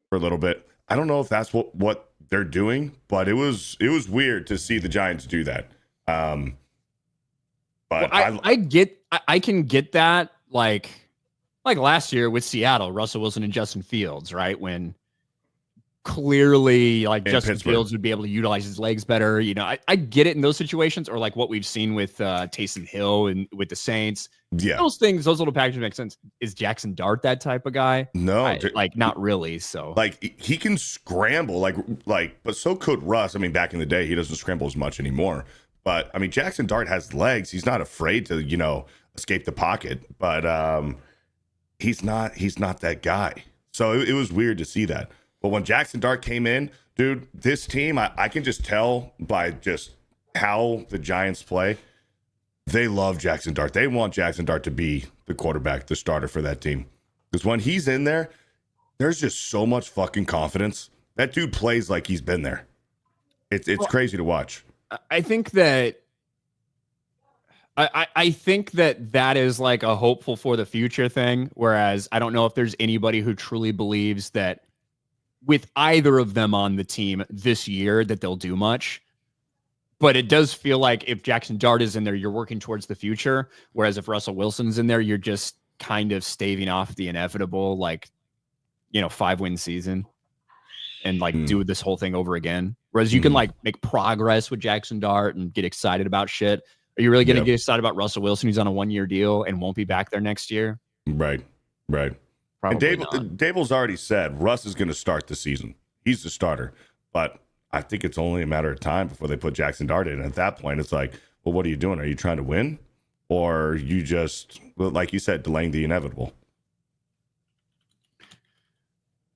Speaker 2: for a little bit? I don't know if that's what they're doing, but it was weird to see the Giants do that. But
Speaker 1: well, I can get that, like last year with Seattle, Russell Wilson and Justin Fields, right? When clearly like Justin Fields would be able to utilize his legs better. You know, I get it in those situations, or like what we've seen with Taysom Hill and with the Saints. Yeah, those little packages make sense. Is Jackson Dart that type of guy?
Speaker 2: No,
Speaker 1: not really. So
Speaker 2: like he can scramble, but so could Russ. I mean, back in the day, he doesn't scramble as much anymore. But I mean, Jackson Dart has legs. He's not afraid to, you know, escape the pocket. But he's not that guy. So it was weird to see that. But when Jackson Dart came in, dude, this team, I can just tell by just how the Giants play, they love Jackson Dart. They want Jackson Dart to be the quarterback, the starter for that team. Because when he's in there, there's just so much fucking confidence. That dude plays like he's been there. It's crazy to watch.
Speaker 1: I think that I think that is like a hopeful for the future thing. Whereas I don't know if there's anybody who truly believes that with either of them on the team this year that they'll do much. But it does feel like if Jackson Dart is in there, you're working towards the future. Whereas if Russell Wilson's in there, you're just kind of staving off the inevitable, like, you know, 5-win season and like do this whole thing over again. Whereas you can like make progress with Jackson Dart and get excited about shit. Are you really going to get excited about Russell Wilson, who's on a 1-year deal and won't be back there next year?
Speaker 2: Right.
Speaker 1: Probably
Speaker 2: and Dable's already said Russ is going to start the season. He's the starter. But I think it's only a matter of time before they put Jackson Dart in. And at that point, it's like, well, what are you doing? Are you trying to win? or you just, like you said, delaying the inevitable.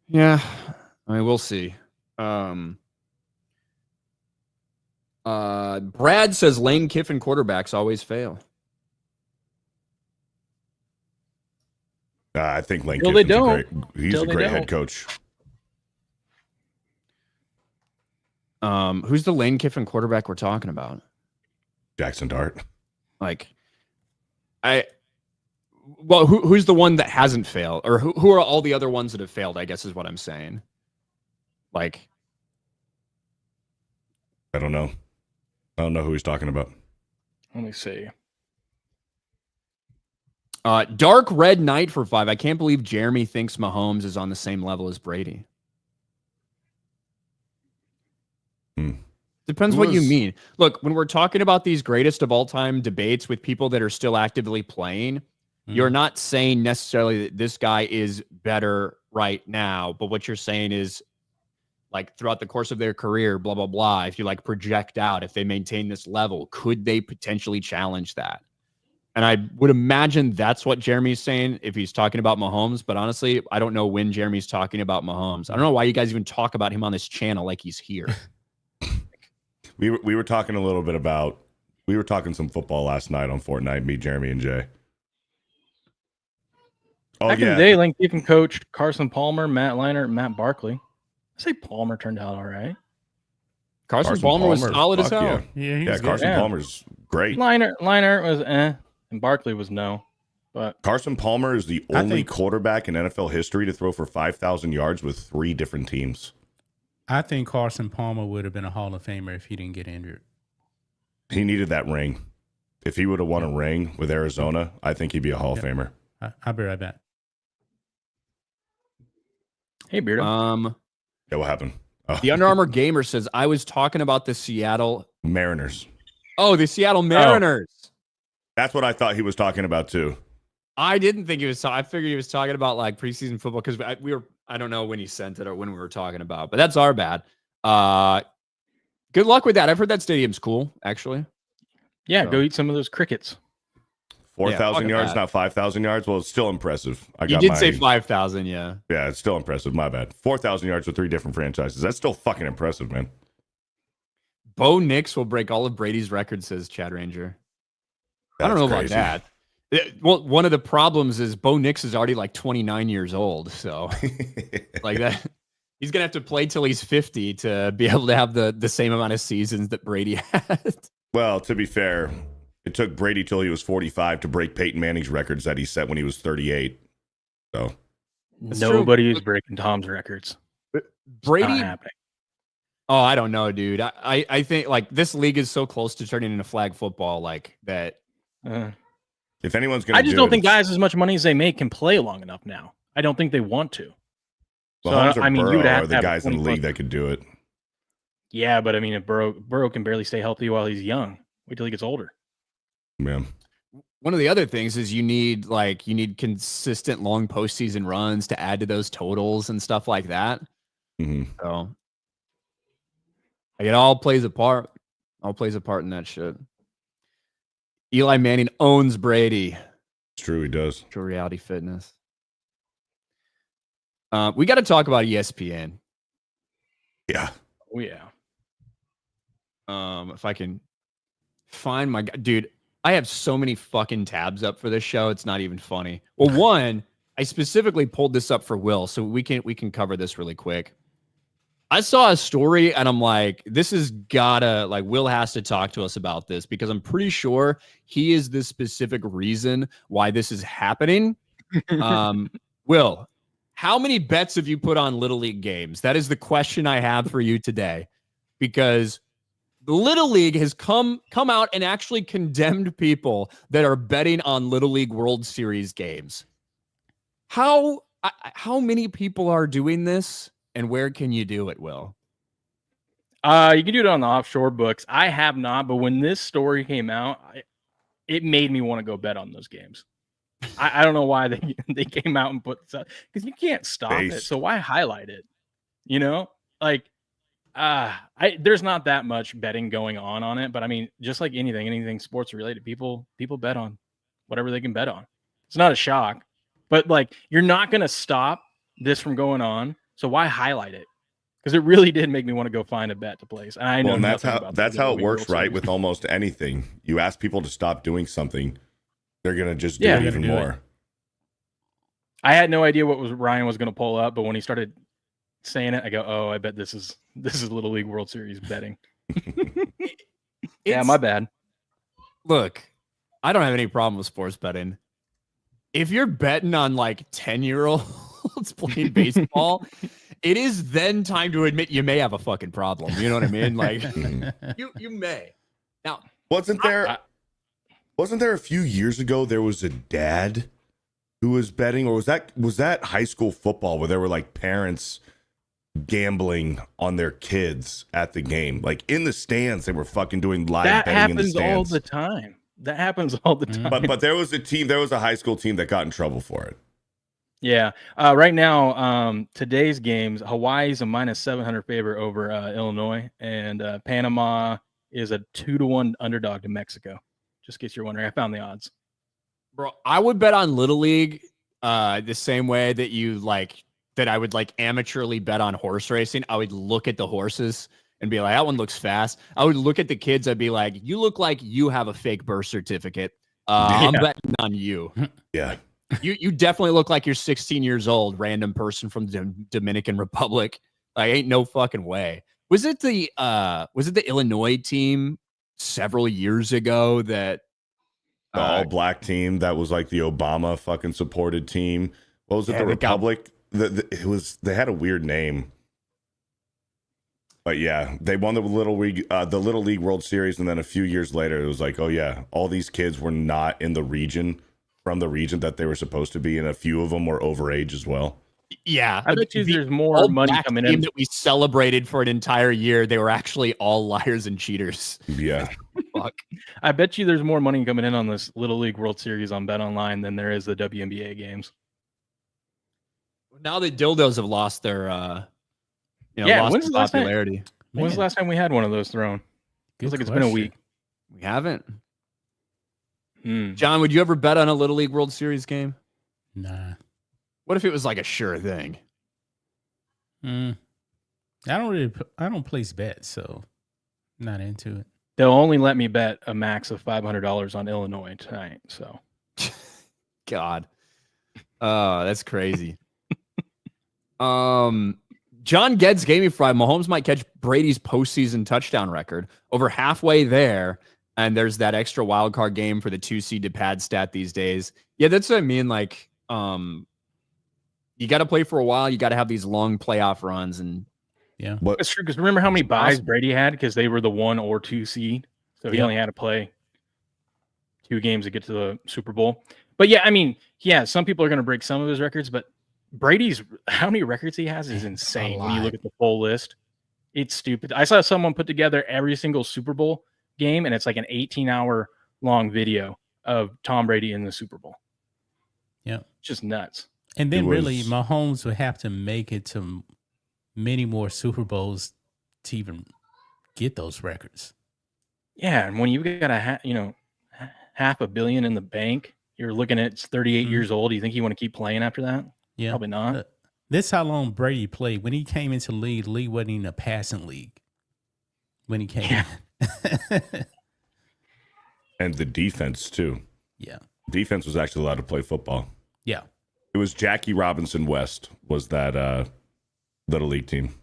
Speaker 1: Yeah, I mean, we'll see. Brad says Lane Kiffin quarterbacks always fail.
Speaker 2: I think Lane
Speaker 4: Till
Speaker 2: Kiffin's
Speaker 4: they
Speaker 2: a
Speaker 4: don't.
Speaker 2: great. He's
Speaker 4: Till
Speaker 2: a
Speaker 4: they
Speaker 2: great
Speaker 4: don't.
Speaker 2: head coach.
Speaker 1: Who's the Lane Kiffin quarterback we're talking about?
Speaker 2: Jackson Dart.
Speaker 1: Like, who's the one that hasn't failed, or who are all the other ones that have failed? I guess is what I'm saying. Like,
Speaker 2: I don't know. I don't know who he's talking about.
Speaker 4: Let me see.
Speaker 1: Dark Red Knight for 5. I can't believe Jeremy thinks Mahomes is on the same level as Brady. Depends what you mean. Look, when we're talking about these greatest of all time debates with people that are still actively playing, you're not saying necessarily that this guy is better right now, but what you're saying is, like, throughout the course of their career, blah, blah, blah, if you like project out, if they maintain this level, could they potentially challenge that? And I would imagine that's what Jeremy's saying if he's talking about Mahomes. But honestly, I don't know when Jeremy's talking about Mahomes. I don't know why you guys even talk about him on this channel like he's here.
Speaker 2: We were talking a little bit about, we were talking some football last night on Fortnite, me, Jeremy, and Jay. Oh,
Speaker 4: Back in the day, Lane Kiffin coached Carson Palmer, Matt Leinart, and Matt Barkley. I say Palmer turned out all right.
Speaker 1: Carson Palmer was solid as hell.
Speaker 2: Yeah, Carson Palmer's great.
Speaker 4: Leinart was and Barkley was no. But
Speaker 2: Carson Palmer is the only quarterback in NFL history to throw for 5,000 yards with 3 different teams.
Speaker 3: I think Carson Palmer would have been a Hall of Famer if he didn't get injured.
Speaker 2: He needed that ring. If he would have won a ring with Arizona, I think he'd be a Hall of Famer.
Speaker 3: I'll be right back.
Speaker 4: Hey, Beardo.
Speaker 2: Yeah, what happened? Oh.
Speaker 1: The Under Armour Gamer says, I was talking about the Seattle
Speaker 2: Mariners.
Speaker 1: Oh, the Seattle Mariners.
Speaker 2: That's what I thought he was talking about too.
Speaker 1: I didn't think he was. I figured he was talking about like preseason football because we were. I don't know when he sent it or when we were talking about, but that's our bad. Good luck with that. I've heard that stadium's cool, actually.
Speaker 4: Yeah, go eat some of those crickets.
Speaker 2: 4,000 yards, not 5,000 yards. Well, it's still impressive.
Speaker 1: You did say 5,000, yeah.
Speaker 2: Yeah, it's still impressive. My bad. 4,000 yards with 3 different franchises. That's still fucking impressive, man.
Speaker 1: Bo Nix will break all of Brady's records, says Chad Ranger.
Speaker 2: That's
Speaker 1: I don't know
Speaker 2: crazy.
Speaker 1: about that. Well, one of the problems is Bo Nix is already like 29 years old. So like that, he's going to have to play till he's 50 to be able to have the same amount of seasons that Brady had.
Speaker 2: Well, to be fair, it took Brady till he was 45 to break Peyton Manning's records that he set when he was 38. So
Speaker 4: nobody is breaking Tom's records.
Speaker 1: Brady,
Speaker 4: not happening.
Speaker 1: Oh, I don't know, dude. I think like this league is so close to turning into flag football, like that.
Speaker 2: If anyone's going to,
Speaker 4: I just don't think guys as much money as they make can play long enough now. I don't think they want to.
Speaker 2: Mahomes
Speaker 4: so I mean, you would have
Speaker 2: are the guys in the league that could do it.
Speaker 4: Yeah, but I mean, if Burrow can barely stay healthy while he's young. Wait till he gets older.
Speaker 2: Yeah.
Speaker 1: One of the other things is you need consistent long postseason runs to add to those totals and stuff like that.
Speaker 2: Mm-hmm.
Speaker 1: So it all plays a part. All plays a part in that shit. Eli Manning owns Brady.
Speaker 2: It's true, he does.
Speaker 1: True reality fitness. We got to talk about ESPN.
Speaker 2: Yeah.
Speaker 4: Oh yeah.
Speaker 1: If I can find my dude, I have so many fucking tabs up for this show. It's not even funny. Well, one, I specifically pulled this up for Will, so we can cover this really quick. I saw a story and I'm like, this is gotta, like, Will has to talk to us about this because I'm pretty sure he is the specific reason why this is happening. Will, how many bets have you put on Little League games? That is the question I have for you today, because the Little League has come out and actually condemned people that are betting on Little League World Series games. How many people are doing this? And where can you do it, Will?
Speaker 4: You can do it on the offshore books. I have not, but when this story came out, it made me want to go bet on those games. I don't know why they came out and put this up, because you can't stop it. So why highlight it? You know, like There's not that much betting going on it, but I mean, just like anything sports related, people bet on whatever they can bet on. It's not a shock, but like you're not gonna stop this from going on. So why highlight it? Because it really did make me want to go find a bet to place. And I know
Speaker 2: that's how it works, right? With almost anything, you ask people to stop doing something, they're gonna just do it even more.
Speaker 4: I had no idea what Ryan was gonna pull up, but when he started saying it, I go, "Oh, I bet this is Little League World Series betting." Yeah, my bad.
Speaker 1: Look, I don't have any problem with sports betting. If you're betting on like 10-year-olds playing baseball, it is then time to admit you may have a fucking problem. You know what I mean? Like you may. Now,
Speaker 2: wasn't there a few years ago there was a dad who was betting, or was that high school football where there were like parents gambling on their kids at the game? Like in the stands, they were fucking doing live betting in the stands.
Speaker 4: That happens all the time. That happens all the time.
Speaker 2: But there was a high school team that got in trouble for it.
Speaker 4: Yeah. Right now, today's games, Hawaii's a -700 favorite over Illinois, and Panama is a 2-1 underdog to Mexico. Just in case you're wondering, I found the odds.
Speaker 1: Bro, I would bet on Little League the same way that I would like amateurly bet on horse racing. I would look at the horses and be like, that one looks fast. I would look at the kids. I'd be like, you look like you have a fake birth certificate. I'm betting on you.
Speaker 2: Yeah.
Speaker 1: You definitely look like you're 16 years old, random person from the Dominican Republic. Like, ain't no fucking way. Was it the Illinois team several years ago that
Speaker 2: the all black team that was like the Obama fucking supported team? What was it? The Republic? They had a weird name. But yeah, they won the Little League World Series, and then a few years later, it was like, oh yeah, all these kids were not in the region, from the region that they were supposed to be, and a few of them were overage as well.
Speaker 1: Yeah,
Speaker 4: I bet you there's more money coming in
Speaker 1: that we celebrated for an entire year. They were actually all liars and cheaters.
Speaker 2: Yeah,
Speaker 1: fuck.
Speaker 4: I bet you there's more money coming in on this Little League World Series on BetOnline than there is the WNBA games.
Speaker 1: Now the dildos have lost their
Speaker 4: lost
Speaker 1: their popularity.
Speaker 4: When's the last time we had one of those thrown? Feels like it's been a week.
Speaker 1: We haven't. John, would you ever bet on a Little League World Series game?
Speaker 3: Nah.
Speaker 1: What if it was like a sure thing?
Speaker 3: I don't place bets, so I'm not into it.
Speaker 4: They'll only let me bet a max of $500 on Illinois tonight. So,
Speaker 1: God, that's crazy. John Geddes gave me Friday. Mahomes might catch Brady's postseason touchdown record. Over halfway there, and there's that extra wild card game for the 2 seed to pad stat these days. Yeah, that's what I mean. Like, you got to play for a while. You got to have these long playoff runs, and
Speaker 3: yeah,
Speaker 4: that's true. Because remember how many buys Brady had because they were the 1 or 2 seed, so he only had to play 2 games to get to the Super Bowl. But yeah, I mean, yeah, some people are going to break some of his records, but Brady's how many records he has is insane when you look at the full list. It's stupid. I saw someone put together every single Super Bowl game, and it's like an 18-hour long video of Tom Brady in the Super Bowl.
Speaker 3: Yeah,
Speaker 4: just nuts.
Speaker 3: And then really, Mahomes would have to make it to many more Super Bowls to even get those records.
Speaker 4: Yeah, and when you got $500 million in the bank, you're looking at 38 years old. Do you think you want to keep playing after that?
Speaker 3: Yeah,
Speaker 4: probably not.
Speaker 3: This is how long Brady played. When he came into the league wasn't even a passing league. When he came in.
Speaker 2: And the defense too.
Speaker 3: Yeah,
Speaker 2: defense was actually allowed to play football.
Speaker 3: Yeah.
Speaker 2: It was Jackie Robinson West was that Little League team.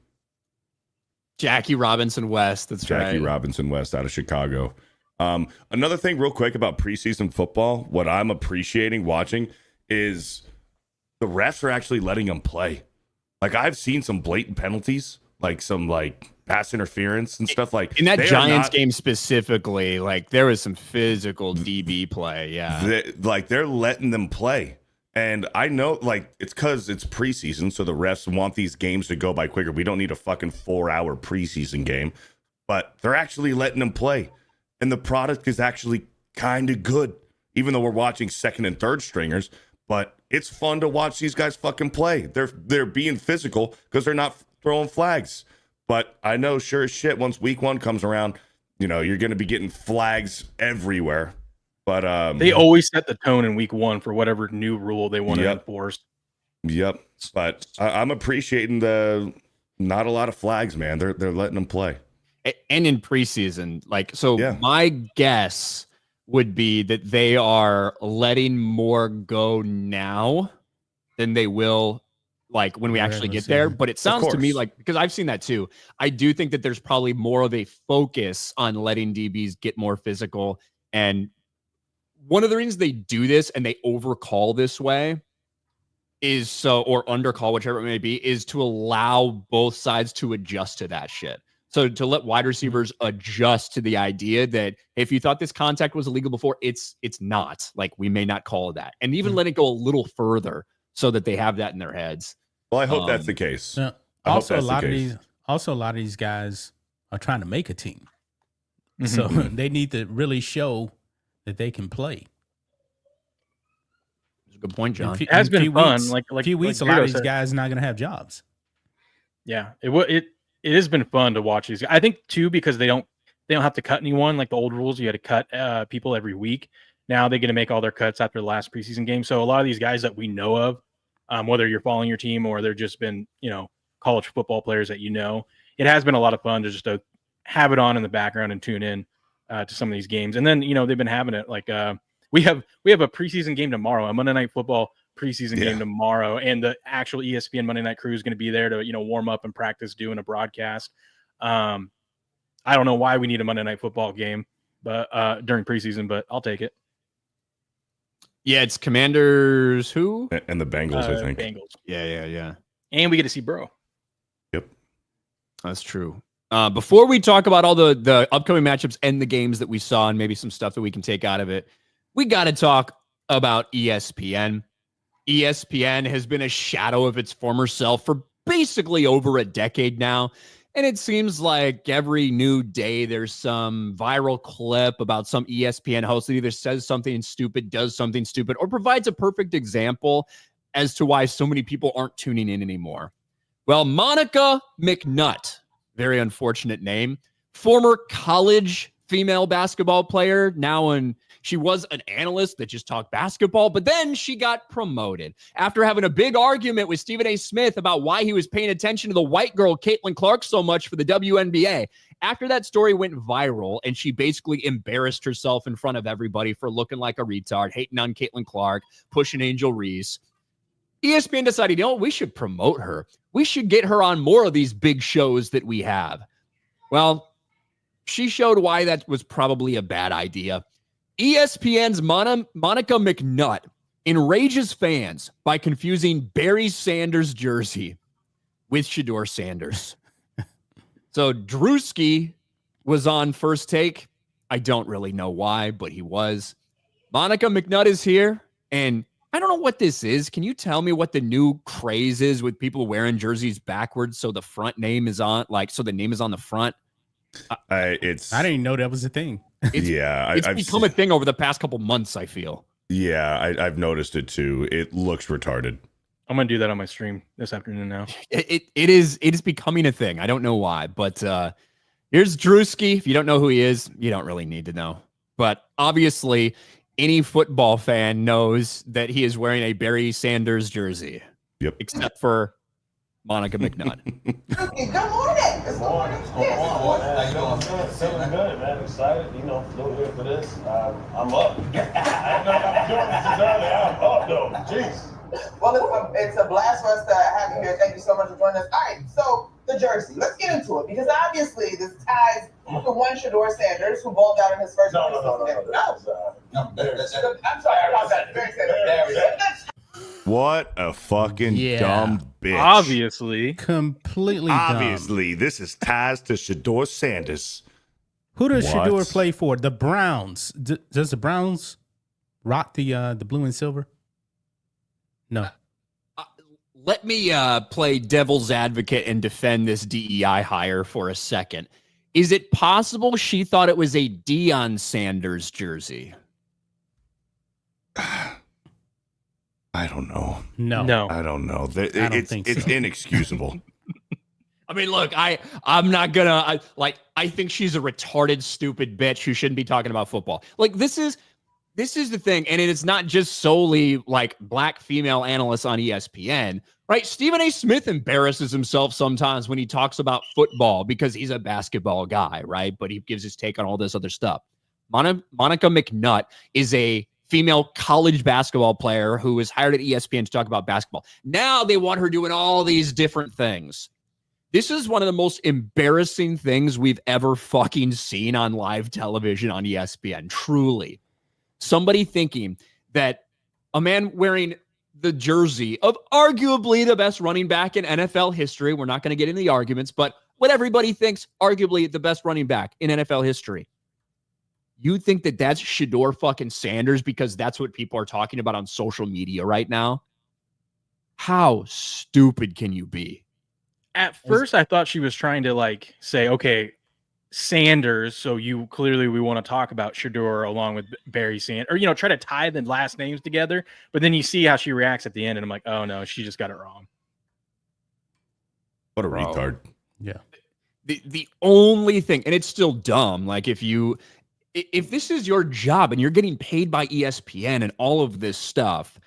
Speaker 1: Jackie Robinson West. That's right.
Speaker 2: Jackie Robinson West out of Chicago. Another thing real quick about preseason football, what I'm appreciating watching is the refs are actually letting them play. Like I've seen some blatant penalties, like some like pass interference and stuff like
Speaker 1: in that Giants game specifically. Like there was some physical DB play. Yeah.
Speaker 2: They're letting them play. And I know, like, it's because it's preseason, so the refs want these games to go by quicker. We don't need a fucking 4-hour preseason game, but they're actually letting them play. And the product is actually kind of good, even though we're watching second and third stringers. But it's fun to watch these guys fucking play. They're being physical because they're not throwing flags. But I know sure as shit once week 1 comes around, you're going to be getting flags everywhere. But
Speaker 4: they always set the tone in week 1 for whatever new rule they want to enforce.
Speaker 2: Yep. But I'm appreciating the not a lot of flags, man. They're letting them play.
Speaker 1: And in preseason, my guess would be that they are letting more go now than they will when we actually get there. But it sounds to me because I've seen that too. I do think that there's probably more of a focus on letting DBs get more physical. And one of the reasons they do this and they overcall this way is or undercall, whichever it may be, is to allow both sides to adjust to that shit. So to let wide receivers adjust to the idea that if you thought this contact was illegal before, it's not. We may not call that. And even let it go a little further so that they have that in their heads.
Speaker 2: Well, I hope that's the case.
Speaker 3: Also, a lot of these guys are trying to make a team. So they need to really show that they can play.
Speaker 1: That's a good point, John.
Speaker 4: It has been fun.
Speaker 3: A few weeks, a lot of these guys are not going to have jobs.
Speaker 4: Yeah, it has been fun to watch these. I think too because they don't have to cut anyone like the old rules. You had to cut people every week. Now they get to make all their cuts after the last preseason game. So a lot of these guys that we know of, whether you're following your team or they're just been college football players that it has been a lot of fun to just have it on in the background and tune in to some of these games. And then they've been having it we have a preseason game tomorrow, a Monday Night Football preseason game tomorrow, and the actual ESPN Monday Night crew is going to be there to warm up and practice doing a broadcast. I don't know why we need a Monday Night Football game, but during preseason, but I'll take it.
Speaker 1: Yeah, it's Commanders who
Speaker 2: and the Bengals, I think.
Speaker 4: Bengals.
Speaker 1: Yeah.
Speaker 4: And we get to see Burrow.
Speaker 2: Yep,
Speaker 1: that's true. Before we talk about all the upcoming matchups and the games that we saw and maybe some stuff that we can take out of it, we got to talk about ESPN. ESPN has been a shadow of its former self for basically over a decade now. And it seems like every new day there's some viral clip about some ESPN host that either says something stupid, does something stupid, or provides a perfect example as to why so many people aren't tuning in anymore. Well, Monica McNutt, very unfortunate name, former college female basketball player, she was an analyst that just talked basketball, but then she got promoted after having a big argument with Stephen A. Smith about why he was paying attention to the white girl, Caitlin Clark, so much for the WNBA. After that story went viral and she basically embarrassed herself in front of everybody for looking like a retard, hating on Caitlin Clark, pushing Angel Reese, ESPN decided, we should promote her. We should get her on more of these big shows that we have. Well, she showed why that was probably a bad idea. ESPN's Monica McNutt enrages fans by confusing Barry Sanders' jersey with Shedeur Sanders. So Drewski was on First Take. I don't really know why, but he was. Monica McNutt is here, and I don't know what this is. Can you tell me what the new craze is with people wearing jerseys backwards so the front name is on, so the name is on the front?
Speaker 3: I didn't even know that was a thing.
Speaker 1: It's become a thing over the past couple months, I feel.
Speaker 2: Yeah, I've noticed it too. It looks retarded.
Speaker 4: I'm gonna do that on my stream this afternoon now.
Speaker 1: It is becoming a thing. I don't know why, but here's Drewski. If you don't know who he is, you don't really need to know. But obviously, any football fan knows that he is wearing a Barry Sanders jersey.
Speaker 2: Yep.
Speaker 1: Except for Monica McNutt.
Speaker 5: Good morning. Good morning.
Speaker 8: How you doing? Feeling good, man. Excited, a little bit for this. I'm up. I didn't know I was doing this this early. I'm up, though. Jeez.
Speaker 5: Well, it's a blast for us to have you here. Thank you so much for joining us. All right, so the jersey. Let's get into it because obviously this ties to one Shedeur Sanders who balled out in his first.
Speaker 8: No.
Speaker 5: I'm sorry. I apologize. Barry Sanders.
Speaker 2: What a fucking dumb bitch.
Speaker 4: Obviously.
Speaker 3: Completely
Speaker 2: Obviously, this is ties to Shedeur Sanders.
Speaker 3: Who does Shedeur play for? The Browns. Does the Browns rock the blue and silver? No.
Speaker 1: Let me play devil's advocate and defend this DEI hire for a second. Is it possible she thought it was a Deion Sanders jersey?
Speaker 2: I don't know.
Speaker 3: No.
Speaker 2: I don't know. I don't
Speaker 3: think
Speaker 2: it's
Speaker 3: so.
Speaker 2: inexcusable.
Speaker 1: I mean, look, I'm not gonna I think she's a retarded, stupid bitch who shouldn't be talking about football. Like this is the thing, and it is not just solely like black female analysts on ESPN, right? Stephen A. Smith embarrasses himself sometimes when he talks about football because he's a basketball guy, right? But he gives his take on all this other stuff. Monica McNutt is a female college basketball player who was hired at ESPN to talk about basketball. Now they want her doing all these different things. This is one of the most embarrassing things we've ever fucking seen on live television on ESPN. Truly. Somebody thinking that a man wearing the jersey of arguably the best running back in NFL history, we're not going to get into the arguments, but what everybody thinks arguably the best running back in NFL history. You think that that's Shedeur fucking Sanders because that's what people are talking about on social media right now? How stupid can you be?
Speaker 4: At first, I thought she was trying to like say, okay, Sanders. So we want to talk about Shedeur along with Barry Sanders, or, try to tie the last names together. But then you see how she reacts at the end. And I'm like, oh no, she just got it wrong.
Speaker 2: What a retard.
Speaker 3: Yeah.
Speaker 1: The only thing, and it's still dumb. Like if this is your job and you're getting paid by ESPN and all of this stuff,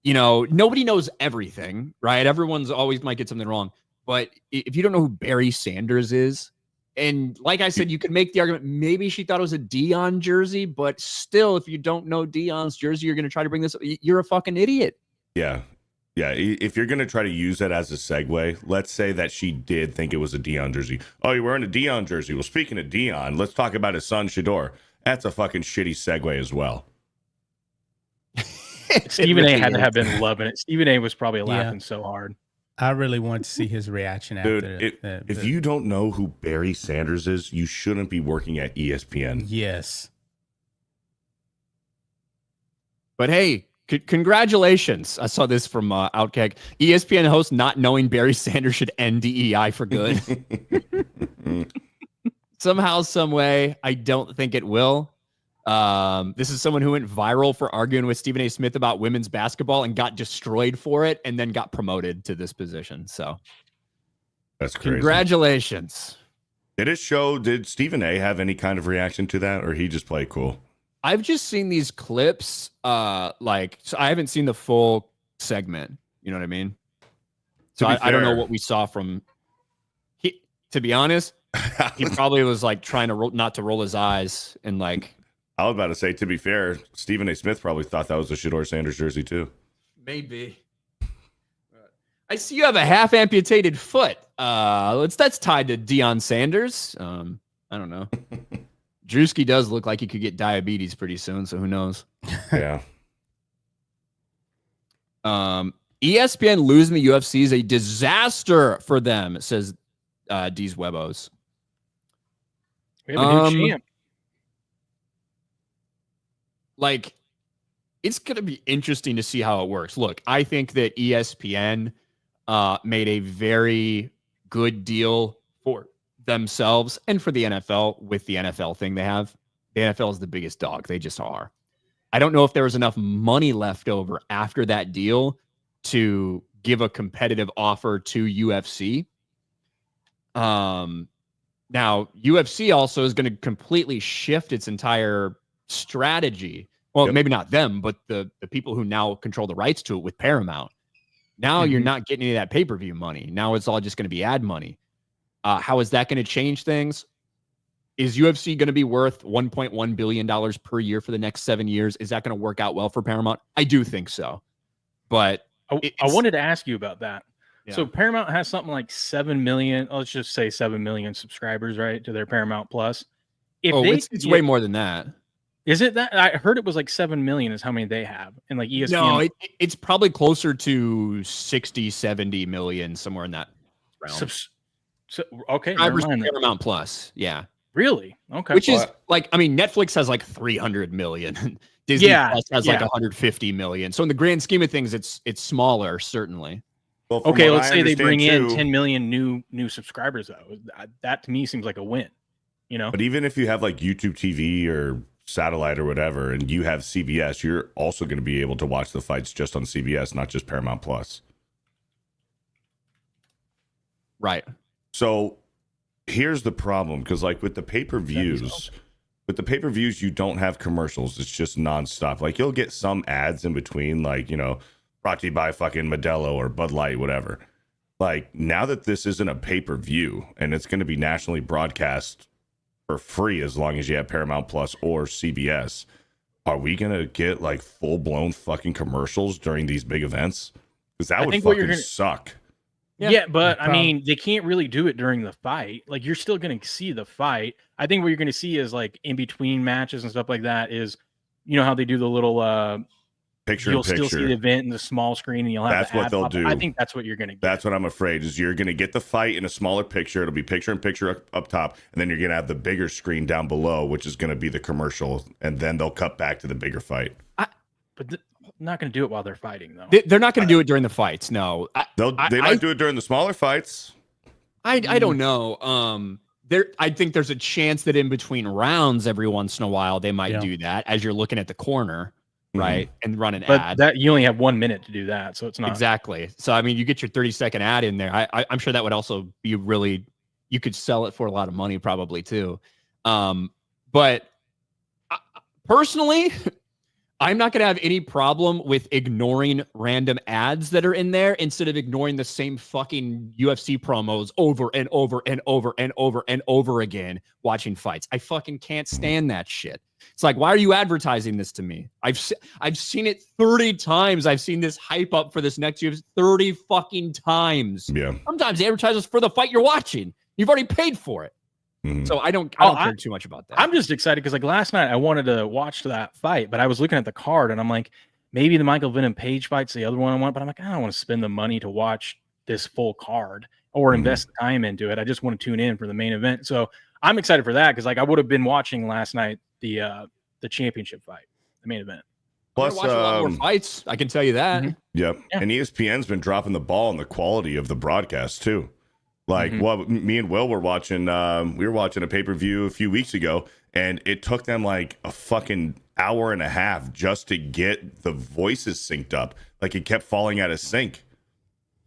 Speaker 1: nobody knows everything, right? Everyone's always might get something wrong. But if you don't know who Barry Sanders is, and like I said, you could make the argument, maybe she thought it was a Deion jersey, but still, if you don't know Deion's jersey, you're going to try to bring this up. You're a fucking idiot.
Speaker 2: Yeah. Yeah. If you're going to try to use that as a segue, let's say that she did think it was a Deion jersey. Oh, you're wearing a Deion jersey. Well, speaking of Deion, let's talk about his son, Shedeur. That's a fucking shitty segue as well.
Speaker 4: Stephen A. had to have been loving it. Stephen A. was probably laughing so hard.
Speaker 3: I really want to see his reaction after
Speaker 2: that. If you don't know who Barry Sanders is, you shouldn't be working at ESPN.
Speaker 3: Yes.
Speaker 1: But hey, congratulations. I saw this from Outkick. ESPN host not knowing Barry Sanders should end DEI for good. Somehow, some way, I don't think it will. This is someone who went viral for arguing with Stephen A. Smith about women's basketball and got destroyed for it and then got promoted to this position. So
Speaker 2: that's crazy.
Speaker 1: Congratulations.
Speaker 2: Did Stephen A. have any kind of reaction to that, or he just played cool?
Speaker 1: I've just seen these clips. So I haven't seen the full segment. You know what I mean? So I don't know what we saw from to be honest, he probably was like trying to not to roll his eyes and like.
Speaker 2: I was about to say, to be fair, Stephen A. Smith probably thought that was a Shedeur Sanders jersey too.
Speaker 1: Maybe. I see you have a half amputated foot. That's tied to Deion Sanders. I don't know. Drewski does look like he could get diabetes pretty soon, so who knows?
Speaker 2: Yeah.
Speaker 1: ESPN losing the UFC is a disaster for them, says D's Webos.
Speaker 4: We have a new champ.
Speaker 1: Like, it's going to be interesting to see how it works. Look, I think that ESPN made a very good deal for themselves and for the NFL with the NFL thing they have. The NFL is the biggest dog. They just are. I don't know if there was enough money left over after that deal to give a competitive offer to UFC. Now, UFC also is going to completely shift its entire strategy. Well, maybe not them, but the people who now control the rights to it with Paramount. Now you're not getting any of that pay-per-view money. Now it's all just going to be ad money. How is that going to change things? Is UFC going to be worth $1.1 billion per year for the next 7 years? Is that going to work out well for Paramount? I do think so. But
Speaker 4: I wanted to ask you about that. Yeah. So Paramount has something like 7 million, let's just say 7 million subscribers, right, to their Paramount Plus.
Speaker 1: It's way more than that.
Speaker 4: Is it that? I heard it was like 7 million is how many they have. And like ESPN.
Speaker 1: No, it's probably closer to 60, 70 million, somewhere in that realm.
Speaker 4: Okay.
Speaker 1: Paramount Plus. Yeah.
Speaker 4: Really? Okay.
Speaker 1: Which is like, I mean, Netflix has like 300 million. Disney Plus has like 150 million. So in the grand scheme of things, it's smaller, certainly.
Speaker 2: Well,
Speaker 4: okay, let's say they bring in 10 million new subscribers, though. That to me seems like a win.
Speaker 2: But even if you have like YouTube TV or satellite or whatever, and you have CBS, you're also going to be able to watch the fights just on CBS, not just Paramount Plus.
Speaker 1: Right.
Speaker 2: So here's the problem, because like with the pay-per-views, you don't have commercials. It's just nonstop. Like you'll get some ads in between, like, you know, brought to you by fucking Modelo or Bud Light, whatever. Like now that this isn't a pay-per-view and it's going to be nationally broadcast for free as long as you have Paramount Plus or CBS, are we going to get like full-blown fucking commercials during these big events? Because that would fucking suck.
Speaker 4: Yeah, but I mean, they can't really do it during the fight. Like you're still going to see the fight. I think what you're going to see is like in between matches and stuff like that is, you know how they do the little
Speaker 2: picture
Speaker 4: you'll still see the event in the small screen and you'll have
Speaker 2: that's what they'll do.
Speaker 4: I think that's what you're going to get.
Speaker 2: That's what I'm afraid is you're going to get the fight in a smaller picture. It'll be picture in picture up top, and then you're going to have the bigger screen down below, which is going to be the commercial, and then they'll cut back to the bigger fight.
Speaker 4: Not going to do it while they're fighting, though.
Speaker 1: They're not going to do it during the fights. No,
Speaker 2: they might do it during the smaller fights.
Speaker 1: I don't know. I think there's a chance that in between rounds, every once in a while, they might do that as you're looking at the corner, right, and run an ad.
Speaker 4: That you only have 1 minute to do that, so it's not
Speaker 1: exactly. So I mean, you get your 30-second ad in there. I'm sure that would also be really. You could sell it for a lot of money, probably too. But personally. I'm not going to have any problem with ignoring random ads that are in there instead of ignoring the same fucking UFC promos over and over and over and over and over again watching fights. I fucking can't stand that shit. It's like, why are you advertising this to me? I've seen it 30 times. I've seen this hype up for this next UFC 30 fucking times.
Speaker 2: Yeah.
Speaker 1: Sometimes they advertise us for the fight you're watching. You've already paid for it. So I don't care too much about that.
Speaker 4: I'm just excited because like last night I wanted to watch that fight, but I was looking at the card and I'm like, maybe the Michael Venom Page fight's the other one I want, but I'm like, I don't want to spend the money to watch this full card or invest time into it. I just want to tune in for the main event. So I'm excited for that because like I would have been watching last night the championship fight, the main event.
Speaker 1: Plus, watch a lot more fights. I can tell you that.
Speaker 2: Yep. Yeah. And ESPN's been dropping the ball on the quality of the broadcast too. Like what me and Will were watching, we were watching a pay-per-view a few weeks ago, and it took them like a fucking hour and a half just to get the voices synced up. Like it kept falling out of sync.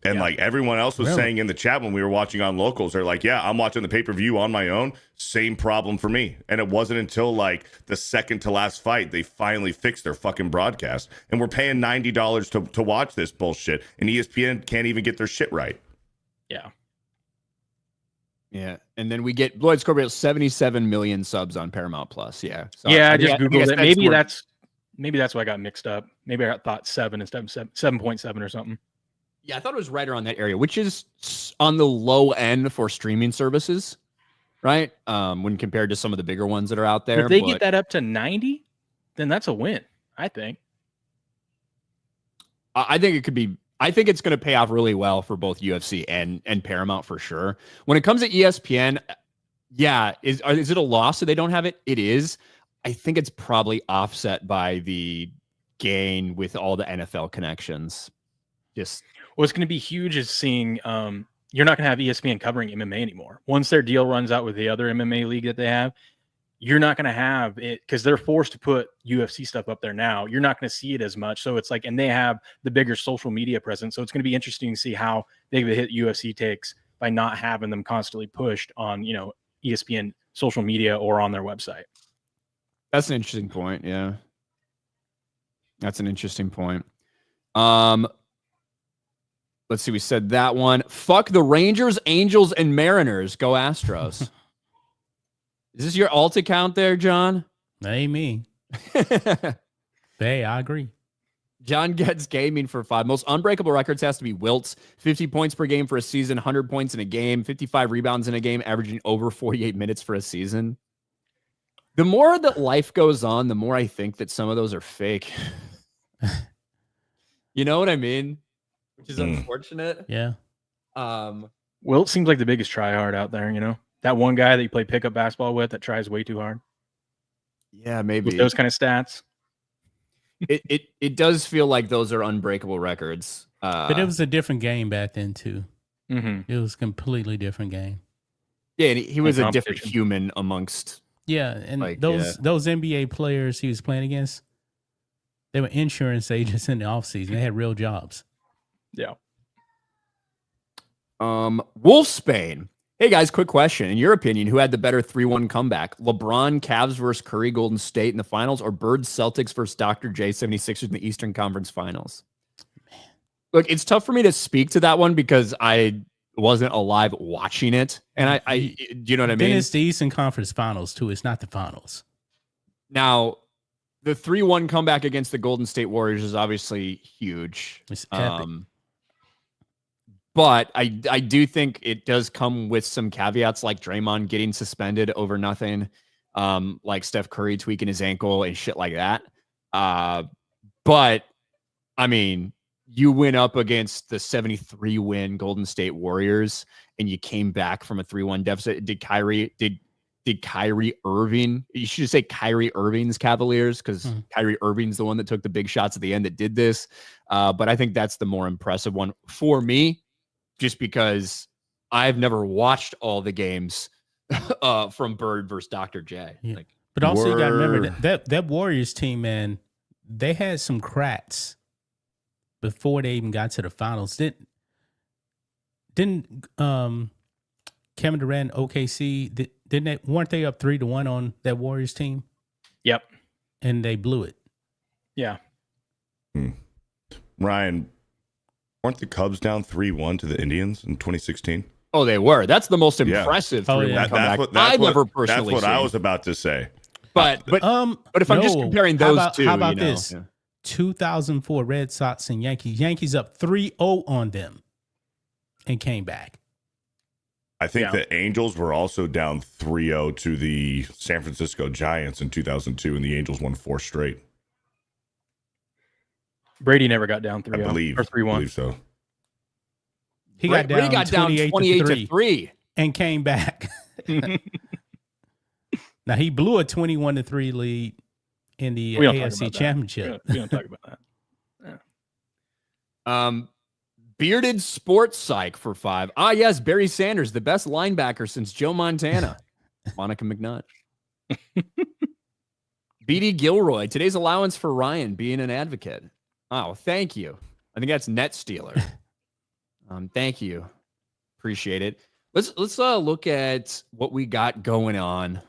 Speaker 2: And like everyone else was saying in the chat when we were watching on locals, they're like, yeah, I'm watching the pay-per-view on my own. Same problem for me. And it wasn't until like the second to last fight, they finally fixed their fucking broadcast. And we're paying $90 to watch this bullshit. And ESPN can't even get their shit right.
Speaker 4: Yeah.
Speaker 1: Yeah, and then we get Lloyd Scorpio 77 million subs on Paramount Plus. Yeah, so
Speaker 4: yeah. I just googled it. Maybe that's why I got mixed up. Maybe I thought 7 instead of 7.7 or something.
Speaker 1: Yeah, I thought it was right around that area, which is on the low end for streaming services, right? When compared to some of the bigger ones that are out there.
Speaker 4: If they get that up to 90, then that's a win. I think.
Speaker 1: I think it could be. I think it's going to pay off really well for both UFC and Paramount for sure. When it comes to ESPN, yeah, is it a loss that they don't have it? It is. I think it's probably offset by the gain with all the NFL connections. Just
Speaker 4: what's going to be huge is seeing you're not going to have ESPN covering MMA anymore. Once their deal runs out with the other MMA league that they have, you're not going to have it because they're forced to put UFC stuff up there now. You're not going to see it as much. So it's like, and they have the bigger social media presence. So it's going to be interesting to see how big of a hit UFC takes by not having them constantly pushed on, you know, ESPN social media or on their website.
Speaker 1: That's an interesting point. Yeah. That's an interesting point. Let's see. We said that one. Fuck the Rangers, Angels, and Mariners. Go Astros. Is this your alt account there, John?
Speaker 3: Hey, me. Hey, I agree.
Speaker 1: John gets gaming for 5. Most unbreakable records has to be Wilt's. 50 points per game for a season, 100 points in a game, 55 rebounds in a game, averaging over 48 minutes for a season. The more that life goes on, the more I think that some of those are fake. You know what I mean? Which is unfortunate.
Speaker 3: Yeah.
Speaker 4: Wilt seems like the biggest tryhard out there, you know? That one guy that you play pickup basketball with that tries way too hard.
Speaker 1: Yeah, maybe.
Speaker 4: With those kind of stats.
Speaker 1: It does feel like those are unbreakable records.
Speaker 3: But it was a different game back then, too.
Speaker 4: Mm-hmm.
Speaker 3: It was a completely different game.
Speaker 1: Yeah, and he was a different human amongst.
Speaker 3: Yeah, and like, those NBA players he was playing against, they were insurance agents in the offseason. They had real jobs.
Speaker 4: Yeah.
Speaker 1: Wolfsbane. Hey guys, quick question. In your opinion, who had the better 3-1 comeback? LeBron, Cavs versus Curry, Golden State in the finals, or Birds, Celtics versus Dr. J, 76ers in the Eastern Conference Finals? Look, it's tough for me to speak to that one because I wasn't alive watching it. And do you know what I mean?
Speaker 3: Then it's the Eastern Conference Finals too. It's not the finals.
Speaker 1: Now, the 3-1 comeback against the Golden State Warriors is obviously huge.
Speaker 3: It's epic.
Speaker 1: But I do think it does come with some caveats, like Draymond getting suspended over nothing, like Steph Curry tweaking his ankle and shit like that. But I mean, you went up against the 73-win Golden State Warriors and you came back from a 3-1 deficit. Did Kyrie Irving, you should say Kyrie Irving's Cavaliers, because Kyrie Irving's the one that took the big shots at the end that did this. But I think that's the more impressive one for me, just because I've never watched all the games from Bird versus Dr. J.
Speaker 3: Yeah. But also you got to remember that Warriors team, man, they had some cracks before they even got to the finals. Didn't Kevin Durant, OKC, weren't they up 3-1 on that Warriors team?
Speaker 4: Yep.
Speaker 3: And they blew it.
Speaker 4: Yeah.
Speaker 2: Ryan, weren't the Cubs down 3-1 to the Indians in 2016?
Speaker 1: Oh, they were. That's the most impressive 3-1 comeback I've ever personally
Speaker 2: That's what
Speaker 1: seen.
Speaker 2: I was about to say.
Speaker 1: But if I'm just comparing those two,
Speaker 3: how about this? Yeah. 2004 Red Sox and Yankees. Yankees up 3-0 on them and came back.
Speaker 2: I think the Angels were also down 3-0 to the San Francisco Giants in 2002, and the Angels won 4 straight.
Speaker 4: Brady never got down 3-0
Speaker 2: I believe,
Speaker 4: or 3-1.
Speaker 2: I believe so.
Speaker 3: He got down 28-3 and came back. Now he blew a 21-3 lead in the AFC Championship.
Speaker 4: We don't talk about that.
Speaker 1: Yeah. Bearded sports psych for 5. Yes, Barry Sanders, the best linebacker since Joe Montana. Monica McNutt. BD Gilroy, today's allowance for Ryan being an advocate. Oh, thank you. I think that's Net Stealer. Thank you. Appreciate it. Let's look at what we got going on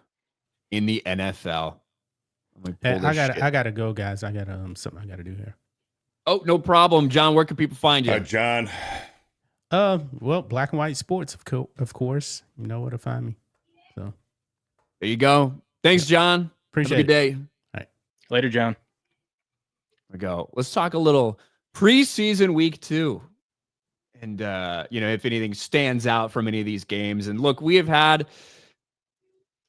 Speaker 1: in the NFL.
Speaker 3: I gotta go, guys. I got something I gotta do here.
Speaker 1: Oh, no problem, John. Where can people find you?
Speaker 2: John.
Speaker 3: Well, Black and White Sports, of course. You know where to find me. So
Speaker 1: there you go. Thanks, John.
Speaker 3: Appreciate
Speaker 1: it. Have a good day.
Speaker 3: All right.
Speaker 4: Later, John.
Speaker 1: There we go. Let's talk a little preseason week 2. And if anything stands out from any of these games. And look, we have had.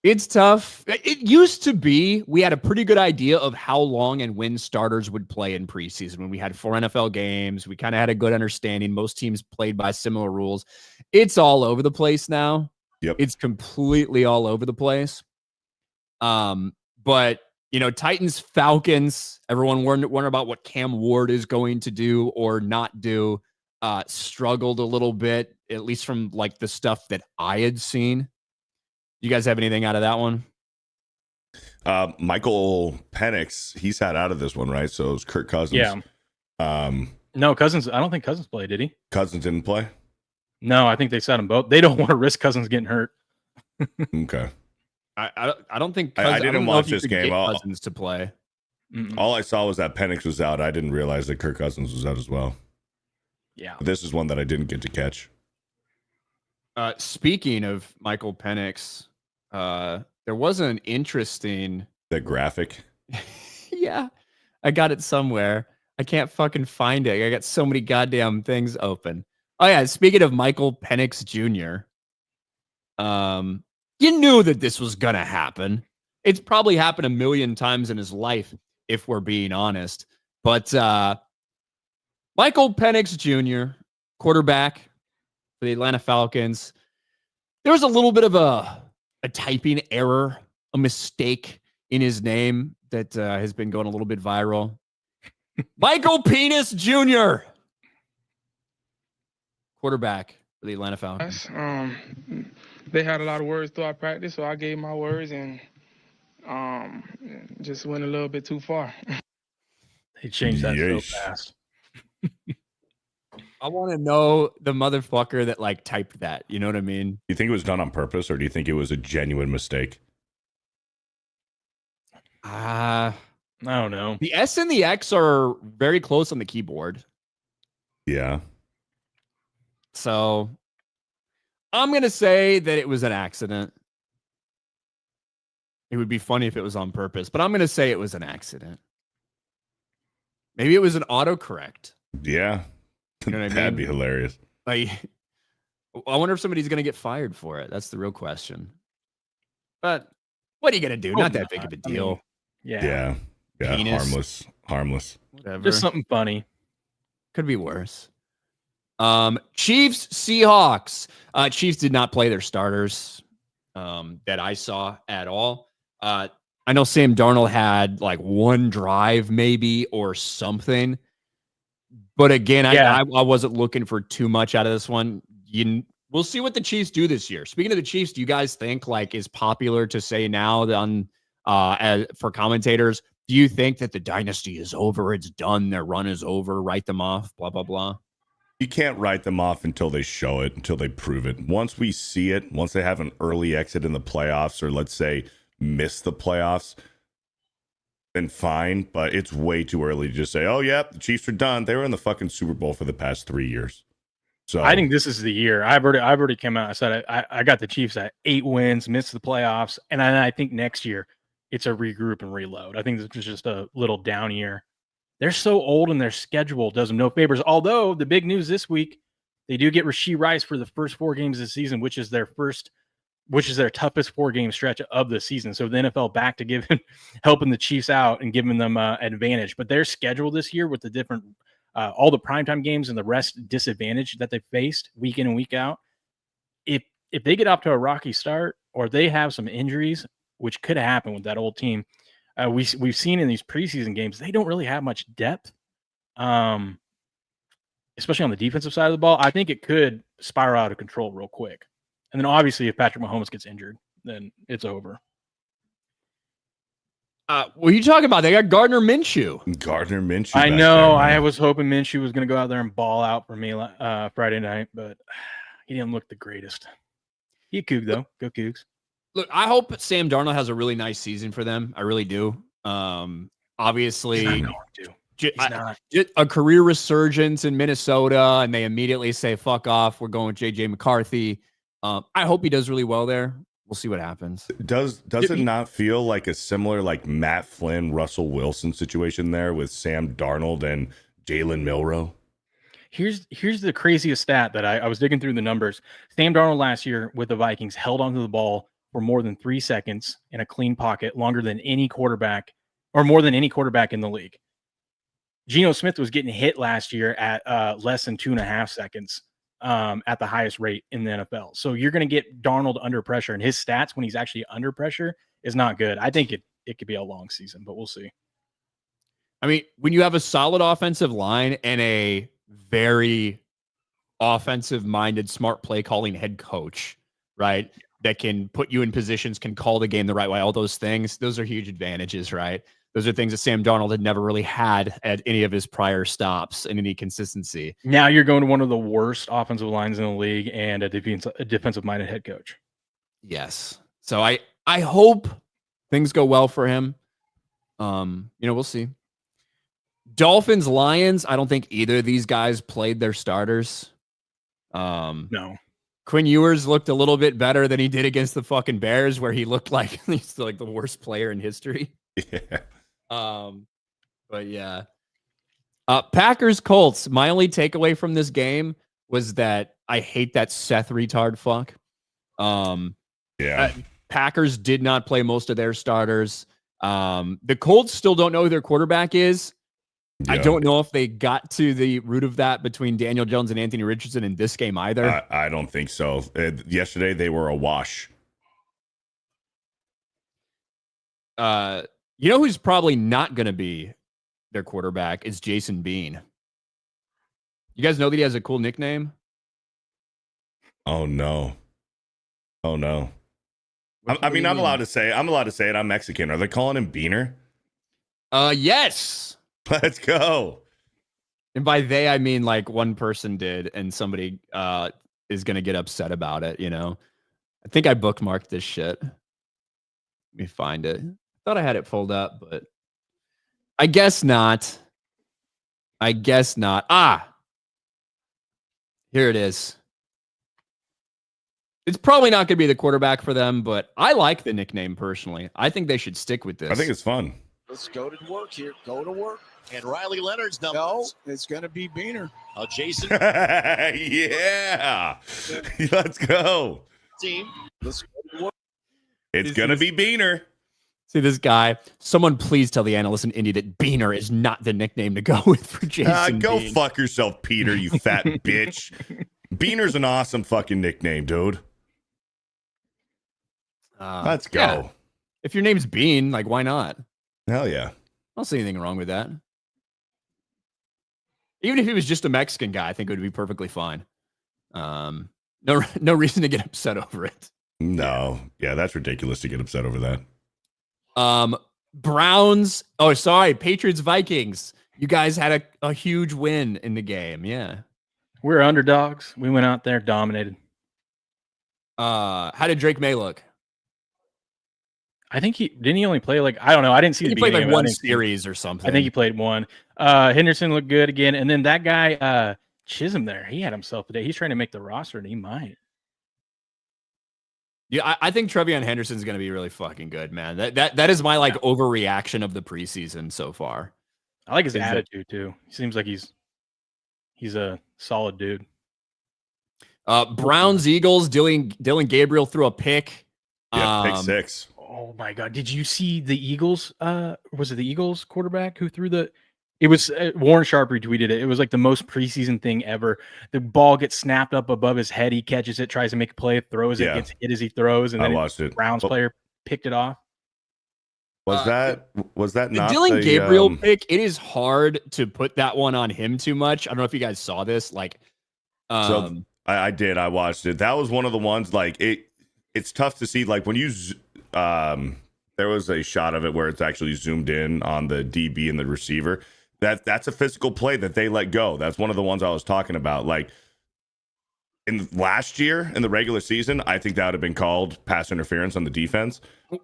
Speaker 1: It's tough. It used to be we had a pretty good idea of how long and when starters would play in preseason. When we had 4 NFL games, we kind of had a good understanding. Most teams played by similar rules. It's all over the place now.
Speaker 2: Yep.
Speaker 1: It's completely all over the place. But, Titans, Falcons, everyone wonder about what Cam Ward is going to do or not do. Struggled a little bit, at least from like the stuff that I had seen. You guys have anything out of that one?
Speaker 2: Michael Penix, he sat out of this one, right? So it was Kirk Cousins.
Speaker 4: Yeah. No, Cousins. I don't think Cousins played, did he?
Speaker 2: Cousins didn't play?
Speaker 4: No, I think they sat them both. They don't want to risk Cousins getting hurt.
Speaker 2: Okay.
Speaker 1: I don't think
Speaker 2: I didn't watch this game.
Speaker 1: Cousins to play.
Speaker 2: All I saw was that Penix was out. I didn't realize that Kirk Cousins was out as well.
Speaker 4: Yeah.
Speaker 2: This is one that I didn't get to catch.
Speaker 1: Speaking of Michael Penix, there was an interesting...
Speaker 2: That graphic?
Speaker 1: Yeah. I got it somewhere. I can't fucking find it. I got so many goddamn things open. Oh, yeah. Speaking of Michael Penix Jr., you knew that this was going to happen. It's probably happened a million times in his life, if we're being honest. But Michael Penix Jr., quarterback for the Atlanta Falcons, there was a little bit of a typing error, a mistake in his name that has been going a little bit viral. Michael Penis Jr., quarterback for the Atlanta Falcons.
Speaker 9: They had a lot of words throughout practice, so I gave my words and just went a little bit too far.
Speaker 4: They changed that so fast.
Speaker 1: I want to know the motherfucker that like typed that. You know what I mean?
Speaker 10: Do you think it was done on purpose, or do you think it was a genuine mistake?
Speaker 4: I don't know.
Speaker 1: The S and the X are very close on the keyboard.
Speaker 10: Yeah.
Speaker 1: So I'm going to say that it was an accident. It would be funny if it was on purpose, but I'm going to say it was an accident. Maybe it was an autocorrect.
Speaker 10: Yeah.
Speaker 1: You know what I mean?
Speaker 10: That'd be hilarious.
Speaker 1: Like, I wonder if somebody's going to get fired for it. That's the real question. But what are you going to do? Not that big of a deal.
Speaker 10: Yeah.
Speaker 1: Penis.
Speaker 10: Harmless.
Speaker 1: Whatever.
Speaker 4: Just something funny.
Speaker 1: Could be worse. Chiefs, Seahawks. Chiefs did not play their starters that I saw at all. I know Sam Darnold had like one drive maybe or something. But again, I wasn't looking for too much out of this one. We'll see what the Chiefs do this year. Speaking of the Chiefs, do you guys think like is popular to say now for commentators? Do you think that the dynasty is over? It's done. Their run is over. Write them off. Blah blah blah.
Speaker 10: You can't write them off until they show it, until they prove it. Once we see it, once they have an early exit in the playoffs, or let's say miss the playoffs, then fine. But it's way too early to just say, "Oh yeah, the Chiefs are done." They were in the fucking Super Bowl for the past 3 years. So
Speaker 4: I think this is the year. I've already come out. I said I got the Chiefs at 8 wins, missed the playoffs, and I think next year it's a regroup and reload. I think this is just a little down year. They're so old and their schedule does them no favors. Although the big news this week, they do get Rashee Rice for the first 4 games of the season, which is their toughest 4-game stretch of the season. So the NFL back to helping the Chiefs out and giving them an advantage. But their schedule this year with the different all the primetime games and the rest disadvantage that they faced week in and week out. If they get off to a rocky start or they have some injuries, which could happen with that old team, we've seen in these preseason games, they don't really have much depth, especially on the defensive side of the ball. I think it could spiral out of control real quick. And then obviously if Patrick Mahomes gets injured, then it's over.
Speaker 1: What are you talking about? They got Gardner Minshew.
Speaker 10: Gardner Minshew.
Speaker 4: I know. I was hoping Minshew was going to go out there and ball out for me Friday night, but he didn't look the greatest. He Coug, though. Go Cougs.
Speaker 1: Look, I hope Sam Darnold has a really nice season for them. I really do. Obviously,
Speaker 4: he's not.
Speaker 1: A career resurgence in Minnesota, and they immediately say, fuck off. We're going with J.J. McCarthy. I hope he does really well there. We'll see what happens.
Speaker 10: Does it not feel like a similar like Matt Flynn, Russell Wilson situation there with Sam Darnold and Jalen Milroe?
Speaker 4: Here's the craziest stat that I was digging through the numbers. Sam Darnold last year with the Vikings held onto the ball for more than 3 seconds in a clean pocket, longer than any quarterback or more than any quarterback in the league. Geno Smith was getting hit last year at less than 2.5 seconds at the highest rate in the NFL. So you're going to get Darnold under pressure, and his stats when he's actually under pressure is not good. I think it could be a long season, but we'll see.
Speaker 1: I mean, when you have a solid offensive line and a very offensive-minded, smart play-calling head coach, right, that can put you in positions, can call the game the right way, all those things, those are huge advantages, right? Those are things that Sam Darnold had never really had at any of his prior stops in any consistency.
Speaker 4: Now you're going to one of the worst offensive lines in the league and a defensive-minded head coach.
Speaker 1: Yes. So I hope things go well for him. We'll see. Dolphins, Lions, I don't think either of these guys played their starters.
Speaker 4: No.
Speaker 1: Quinn Ewers looked a little bit better than he did against the fucking Bears, where he looked like he's like the worst player in history.
Speaker 10: Yeah.
Speaker 1: But yeah. Packers, Colts. My only takeaway from this game was that I hate that Seth retard fuck.
Speaker 10: Yeah.
Speaker 1: Packers did not play most of their starters. The Colts still don't know who their quarterback is. Yeah. I don't know if they got to the root of that between Daniel Jones and Anthony Richardson in this game either.
Speaker 10: I don't think so. Yesterday, they were awash.
Speaker 1: You know who's probably not going to be their quarterback is Jason Bean. You guys know that he has a cool nickname?
Speaker 10: Oh, no. I'm allowed to say it. I'm Mexican. Are they calling him Beaner?
Speaker 1: Yes.
Speaker 10: Let's go.
Speaker 1: And by they, I mean like one person did, and somebody is gonna get upset about it. You know, I think I bookmarked this shit. Let me find it. I thought I had it pulled up, but I guess not. I guess not. Here it is. It's probably not going to be the quarterback for them, but I like the nickname personally. I think they should stick with this.
Speaker 10: I think it's fun.
Speaker 11: Let's go to work here. Go to work. And Riley Leonard's numbers. No, it's going to be Beaner. Oh, Jason.
Speaker 10: Yeah. Let's go.
Speaker 11: Team. Let's go to work.
Speaker 10: It's going to be Beaner.
Speaker 1: See this guy. Someone please tell the analyst in Indy that Beaner is not the nickname to go with for Jason.
Speaker 10: Go
Speaker 1: Bean.
Speaker 10: fuck yourself, Peter, you fat bitch. Beaner's an awesome fucking nickname, dude. Let's go.
Speaker 1: Yeah. If your name's Bean, like, why not?
Speaker 10: Hell yeah.
Speaker 1: I don't see anything wrong with that. Even if he was just a Mexican guy, I think it would be perfectly fine. No reason to get upset over it.
Speaker 10: No. Yeah, that's ridiculous to get upset over that.
Speaker 1: Browns. Oh, sorry. Patriots, Vikings. You guys had a huge win in the game. Yeah.
Speaker 4: We're underdogs. We went out there, dominated.
Speaker 1: How did Drake May look?
Speaker 4: I think he only play like, I don't know. I didn't see the
Speaker 1: he played like
Speaker 4: game.
Speaker 1: one series or something.
Speaker 4: I think he played one. Henderson looked good again. And then that guy, Chisholm there, he had himself today. He's trying to make the roster and he might.
Speaker 1: Yeah, I think Trevion Henderson's going to be really fucking good, man. That is my like overreaction of the preseason so far.
Speaker 4: I like his attitude too. He seems like he's a solid dude.
Speaker 1: Browns, Eagles, Dylan Gabriel threw a pick.
Speaker 10: Yeah, pick 6.
Speaker 4: Oh my God. Did you see the Eagles? Was it the Eagles quarterback who threw it was Warren Sharp retweeted it. It was like the most preseason thing ever. The ball gets snapped up above his head. He catches it, tries to make a play, throws it, gets hit as he throws. And then
Speaker 10: the
Speaker 4: Browns player picked it off.
Speaker 10: Was that not
Speaker 1: the Dylan Gabriel pick? It is hard to put that one on him too much. I don't know if you guys saw this. Like,
Speaker 10: so I did. I watched it. That was one of the ones like it's tough to see. Like when you there was a shot of it where it's actually zoomed in on the DB and the receiver. That's a physical play that they let go. That's one of the ones I was talking about. Like in last year in the regular season, I think that would have been called pass interference on the defense.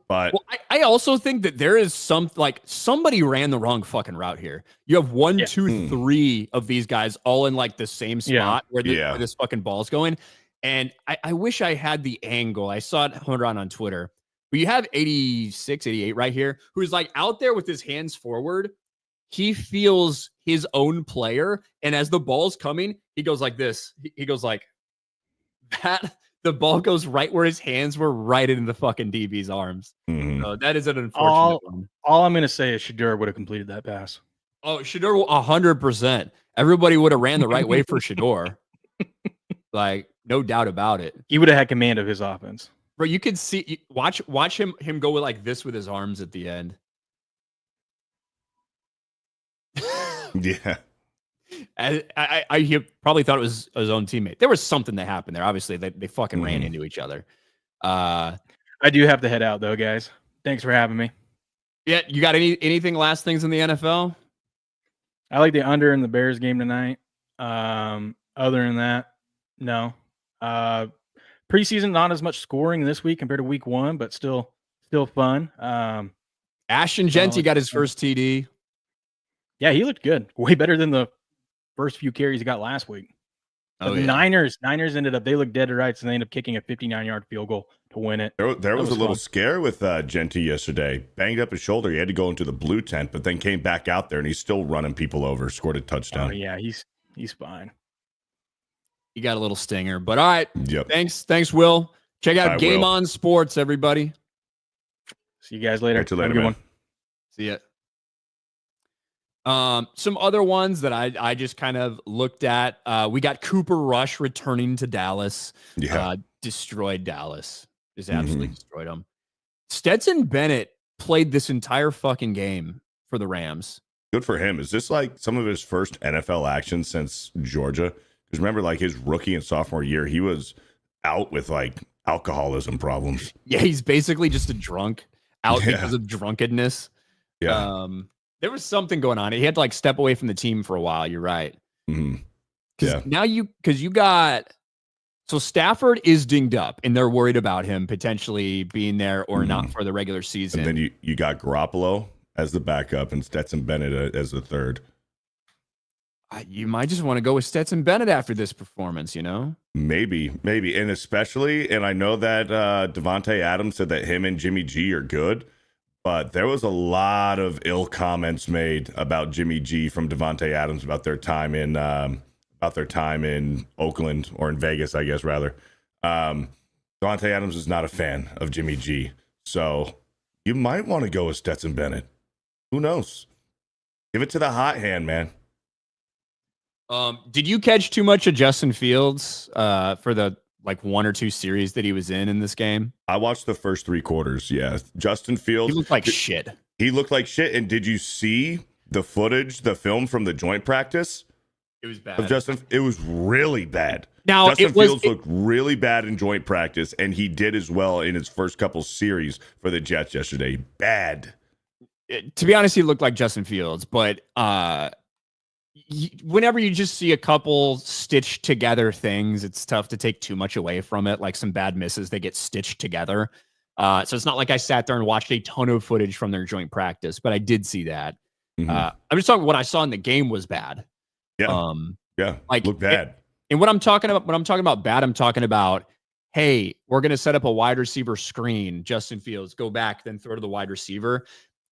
Speaker 10: But
Speaker 1: I also think that there is somebody ran the wrong fucking route here. You have 1, 2, 3 of these guys all in like the same spot where this fucking ball's going. And I wish I had the angle. I saw it around on Twitter. But you have 86, 88 right here, who's like out there with his hands forward. He feels his own player. And as the ball's coming, he goes like this. He goes like that. The ball goes right where his hands were, right into the fucking DB's arms.
Speaker 10: Mm-hmm.
Speaker 1: So that is an unfortunate one.
Speaker 4: All I'm going to say is Shedeur would have completed that pass.
Speaker 1: Oh, Shedeur 100%. Everybody would have ran the right way for Shedeur. Like, no doubt about it.
Speaker 4: He would have had command of his offense.
Speaker 1: Bro, you could see, watch him go with like this with his arms at the end.
Speaker 10: Yeah.
Speaker 1: He probably thought it was his own teammate. There was something that happened there. Obviously, they fucking ran into each other.
Speaker 4: I do have to head out though, guys. Thanks for having me.
Speaker 1: Yeah, you got anything last things in the NFL?
Speaker 4: I like the under in the Bears game tonight. Other than that, no. Preseason, not as much scoring this week compared to week 1, but still fun.
Speaker 1: Ashton Genty got his first TD.
Speaker 4: Yeah, he looked good. Way better than the first few carries he got last week. The Niners ended up, they looked dead to rights, and they ended up kicking a 59-yard field goal to win it.
Speaker 10: There was a little scare with Genty yesterday. Banged up his shoulder. He had to go into the blue tent, but then came back out there, and he's still running people over. Scored a touchdown.
Speaker 4: Oh, yeah, he's fine.
Speaker 1: He got a little stinger. But all right.
Speaker 10: Yep.
Speaker 1: Thanks, Will. Check out Game On Sports, everybody.
Speaker 4: See you guys later.
Speaker 10: Catch you later, man.
Speaker 1: See ya. Some other ones that I just kind of looked at. We got Cooper Rush returning to Dallas.
Speaker 10: Yeah.
Speaker 1: Destroyed Dallas. Just absolutely destroyed them. Stetson Bennett played this entire fucking game for the Rams.
Speaker 10: Good for him. Is this like some of his first NFL action since Georgia? Because remember, like his rookie and sophomore year, he was out with like alcoholism problems.
Speaker 1: Yeah, he's basically just a drunk out because of drunkenness.
Speaker 10: Yeah.
Speaker 1: There was something going on. He had to like step away from the team for a while. You're right.
Speaker 10: Mm-hmm.
Speaker 1: Because you got. So Stafford is dinged up, and they're worried about him potentially being there or not for the regular season.
Speaker 10: And then you got Garoppolo as the backup and Stetson Bennett as the third.
Speaker 1: You might just want to go with Stetson Bennett after this performance,
Speaker 10: Maybe. And especially, and I know that Devontae Adams said that him and Jimmy G are good, but there was a lot of ill comments made about Jimmy G from Devontae Adams about their time in Oakland, or in Vegas, I guess, rather. Devontae Adams is not a fan of Jimmy G. So you might want to go with Stetson Bennett. Who knows? Give it to the hot hand, man.
Speaker 1: Did you catch too much of Justin Fields for the one or two series that he was in this game?
Speaker 10: I watched the first 3 quarters. Yeah. Justin Fields.
Speaker 1: He looked like shit.
Speaker 10: He looked like shit. And did you see the footage, the film from the joint practice?
Speaker 1: It was bad.
Speaker 10: It was really bad.
Speaker 1: Now,
Speaker 10: Justin Fields looked really bad in joint practice, and he did as well in his first couple series for the Jets yesterday. Bad.
Speaker 1: To be honest, he looked like Justin Fields, but whenever you just see a couple stitched together things, it's tough to take too much away from it. Like some bad misses, they get stitched together. So it's not like I sat there and watched a ton of footage from their joint practice, but I did see that. I'm just talking what I saw in the game was bad.
Speaker 10: Yeah. Look bad.
Speaker 1: And what I'm talking about, bad, I'm talking about, hey, we're going to set up a wide receiver screen. Justin Fields, go back, then throw to the wide receiver.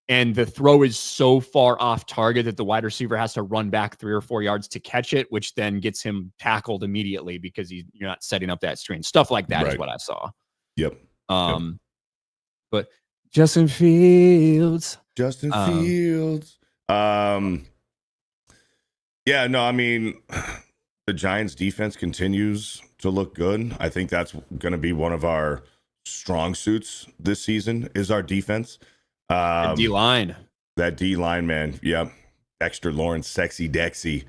Speaker 1: And the throw is so far off target that the wide receiver has to run back 3 or 4 yards to catch it, which then gets him tackled immediately because you're not setting up that screen. Stuff like that is what I saw.
Speaker 10: Yep.
Speaker 1: But Justin Fields.
Speaker 10: Yeah, no, I mean, the Giants defense continues to look good. I think that's going to be one of our strong suits this season is our defense.
Speaker 1: D-line.
Speaker 10: That D-line, man. Yep. Dexter Lawrence, sexy Dexy.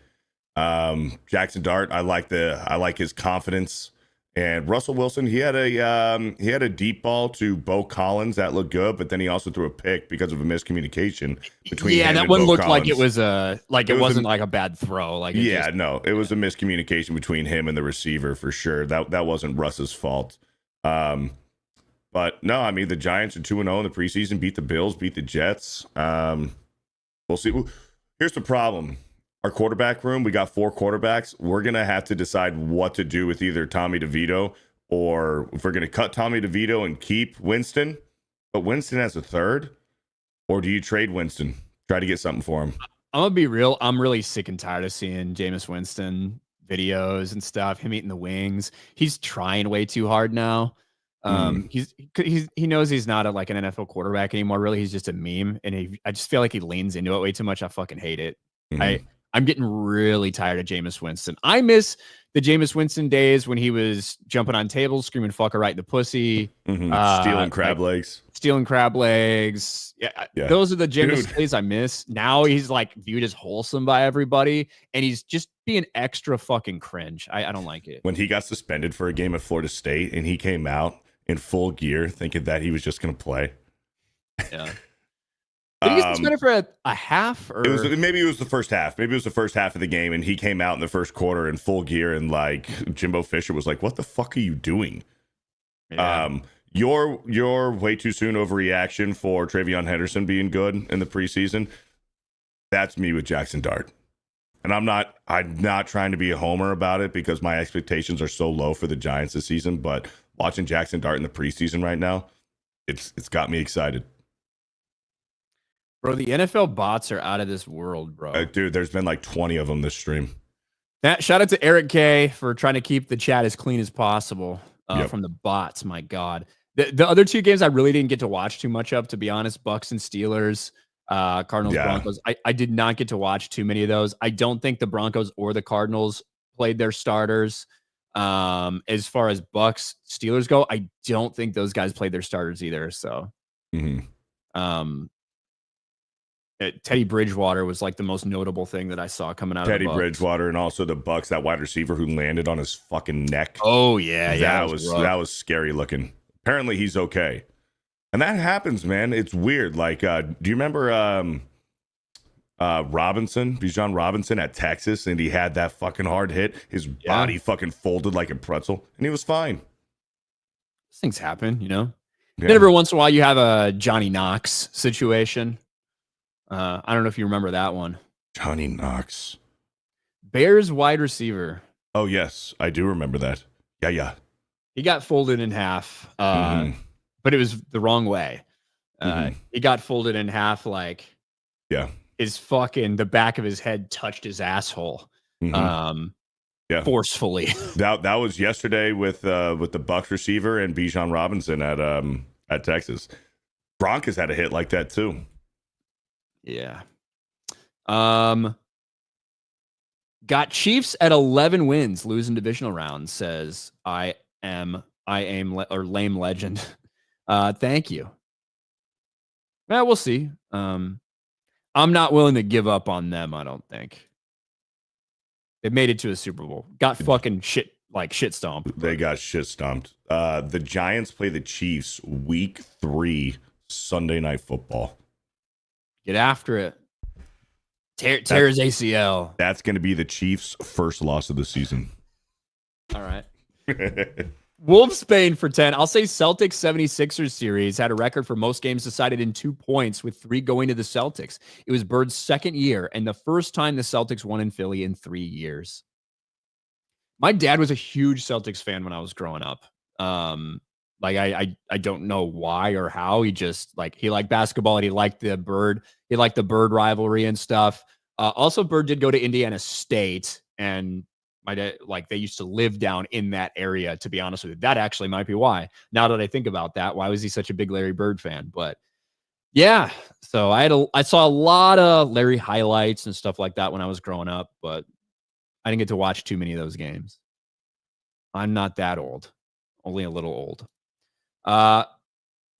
Speaker 10: Jackson Dart, I like his confidence. And Russell Wilson, he had a deep ball to Bo Collins that looked good, but then he also threw a pick because of a miscommunication between him
Speaker 1: that
Speaker 10: and
Speaker 1: one
Speaker 10: Bo
Speaker 1: looked
Speaker 10: Collins.
Speaker 1: like it was it wasn't like a bad throw.
Speaker 10: It was a miscommunication between him and the receiver for sure. That wasn't Russ's fault. But no, I mean the Giants are 2-0 in the preseason, beat the Bills, beat the Jets. We'll see. Here's the problem. Our quarterback room, we got 4 quarterbacks. We're going to have to decide what to do with either Tommy DeVito or if we're going to cut Tommy DeVito and keep Winston, but Winston has a third, or do you trade Winston? Try to get something for him.
Speaker 1: I'm going to be real. I'm really sick and tired of seeing Jameis Winston videos and stuff, him eating the wings. He's trying way too hard now. He knows he's not an NFL quarterback anymore. Really, he's just a meme. And I just feel like he leans into it way too much. I fucking hate it. I'm getting really tired of Jameis Winston. I miss the Jameis Winston days when he was jumping on tables, screaming "fucker right in the pussy,"
Speaker 10: stealing crab legs.
Speaker 1: Yeah, those are the Jameis plays I miss. Now he's viewed as wholesome by everybody, and he's just being extra fucking cringe. I don't like it.
Speaker 10: When he got suspended for a game at Florida State, and he came out in full gear, thinking that he was just going to play.
Speaker 1: Yeah. Did he get suspended for a half? Or?
Speaker 10: Maybe it was the first half. Maybe it was the first half of the game, and he came out in the first quarter in full gear, and Jimbo Fisher was like, "What the fuck are you doing?" Yeah. Your way too soon overreaction for Travion Henderson being good in the preseason. That's me with Jackson Dart, and I'm not trying to be a homer about it because my expectations are so low for the Giants this season. But watching Jackson Dart in the preseason right now, it's got me excited.
Speaker 1: Bro, the NFL bots are out of this world, bro.
Speaker 10: Dude, there's been 20 of them this stream.
Speaker 1: Shout out to Eric K for trying to keep the chat as clean as possible from the bots. My God. The other 2 games I really didn't get to watch too much of, to be honest. Bucks and Steelers, Cardinals, Broncos. I did not get to watch too many of those. I don't think the Broncos or the Cardinals played their starters. As far as Bucks, Steelers go, I don't think those guys played their starters either. So, Teddy Bridgewater was the most notable thing that I saw coming out of the Bucks.
Speaker 10: Bridgewater, and also the Bucks, that wide receiver who landed on his fucking neck.
Speaker 1: Oh yeah,
Speaker 10: that was scary looking. Apparently he's okay, and that happens, man. It's weird. Do you remember Bijan Robinson at Texas, and he had that fucking hard hit. His body fucking folded like a pretzel, and he was fine.
Speaker 1: These things happen, you know. Yeah. Then every once in a while, you have a Johnny Knox situation. I don't know if you remember that one.
Speaker 10: Johnny Knox,
Speaker 1: Bears wide receiver.
Speaker 10: Oh yes, I do remember that. Yeah.
Speaker 1: He got folded in half, but it was the wrong way. He got folded in half like the back of his head touched his asshole. Forcefully.
Speaker 10: That was yesterday with the Bucs receiver and Bijan Robinson at Texas. Broncos had a hit like that too.
Speaker 1: Yeah. Got Chiefs at 11 wins, losing divisional rounds. Says I am lame legend. Thank you. Well, we'll see. I'm not willing to give up on them. I don't think they made it to a Super Bowl. Got fucking shit stomped.
Speaker 10: They got shit stomped. The Giants play the Chiefs week 3 Sunday Night Football.
Speaker 1: Get after it. Tear his ACL.
Speaker 10: That's going to be the Chiefs' first loss of the season.
Speaker 1: All right. Wolves Spain for 10. I'll say Celtics 76ers series had a record for most games decided in 2 points, with 3 going to the Celtics. It was Bird's second year and the first time the Celtics won in Philly in 3 years. My dad was a huge Celtics fan when I was growing up. I don't know why or how. He just he liked basketball and he liked the Bird. He liked the Bird rivalry and stuff. Also, Bird did go to Indiana State, and my dad, they used to live down in that area, to be honest with you. That actually might be why. Now that I think about that, why was he such a big Larry Bird fan? But yeah, so I saw a lot of Larry highlights and stuff like that when I was growing up, but I didn't get to watch too many of those games. I'm not that old, only a little old.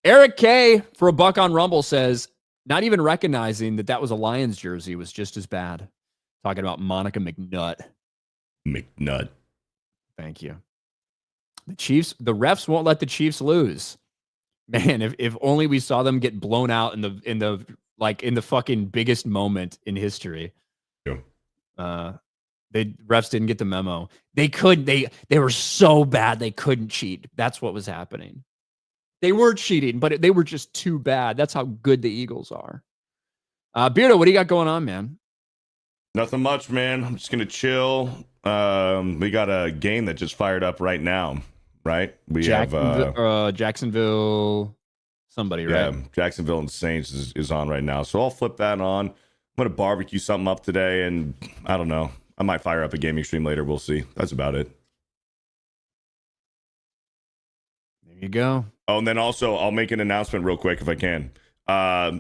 Speaker 1: Eric K for $1 on Rumble says, not even recognizing that was a Lions jersey was just as bad. Talking about Monica McNutt. Thank you. The refs won't let the Chiefs lose. Man, if only we saw them get blown out in the fucking biggest moment in history.
Speaker 10: Yeah.
Speaker 1: Refs didn't get the memo. They were so bad they couldn't cheat. That's what was happening. They were cheating, but they were just too bad. That's how good the Eagles are. Beardo, what do you got going on, man?
Speaker 10: Nothing much, man. I'm just gonna chill. We got a game that just fired up right now, right? We have
Speaker 1: Jacksonville, somebody, right?
Speaker 10: Yeah, Jacksonville and Saints is on right now. So I'll flip that on. I'm gonna barbecue something up today, and I don't know. I might fire up a gaming stream later. We'll see. That's about it.
Speaker 1: There you go.
Speaker 10: Oh, and then also I'll make an announcement real quick if I can.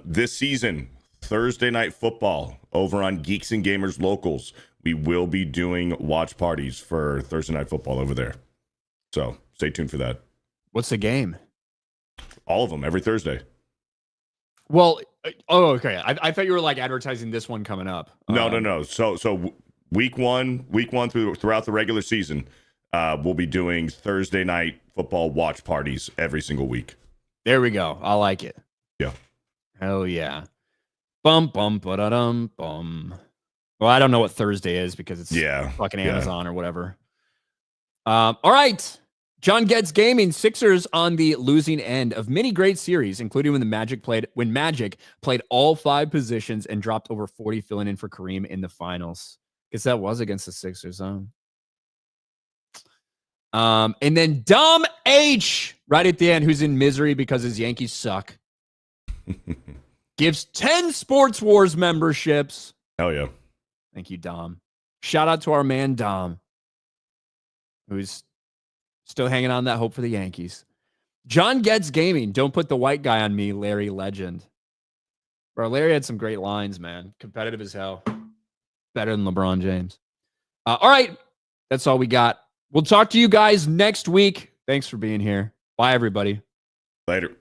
Speaker 10: This season, Thursday Night Football over on Geeks and Gamers Locals, we will be doing watch parties for Thursday Night Football over there. So stay tuned for that.
Speaker 1: What's the game?
Speaker 10: All of them, every Thursday.
Speaker 1: Well, okay. I thought you were advertising this one coming up.
Speaker 10: No. So week one throughout the regular season, we'll be doing Thursday Night Football watch parties every single week.
Speaker 1: There we go. I like it.
Speaker 10: Yeah.
Speaker 1: Hell yeah. Bum bum ba-da-dum bum. Well, I don't know what Thursday is because it's fucking Amazon or whatever. All right. John Getz Gaming, Sixers on the losing end of many great series, including when Magic played all 5 positions and dropped over 40, filling in for Kareem in the finals. Guess that was against the Sixers, huh? And then Dom H right at the end, who's in misery because his Yankees suck, gives 10 Sports Wars memberships.
Speaker 10: Hell yeah.
Speaker 1: Thank you, Dom. Shout out to our man, Dom, who's still hanging on that hope for the Yankees. John Getz Gaming, don't put the white guy on me, Larry Legend. Bro, Larry had some great lines, man. Competitive as hell. Better than LeBron James. All right. That's all we got. We'll talk to you guys next week. Thanks for being here. Bye, everybody.
Speaker 10: Later.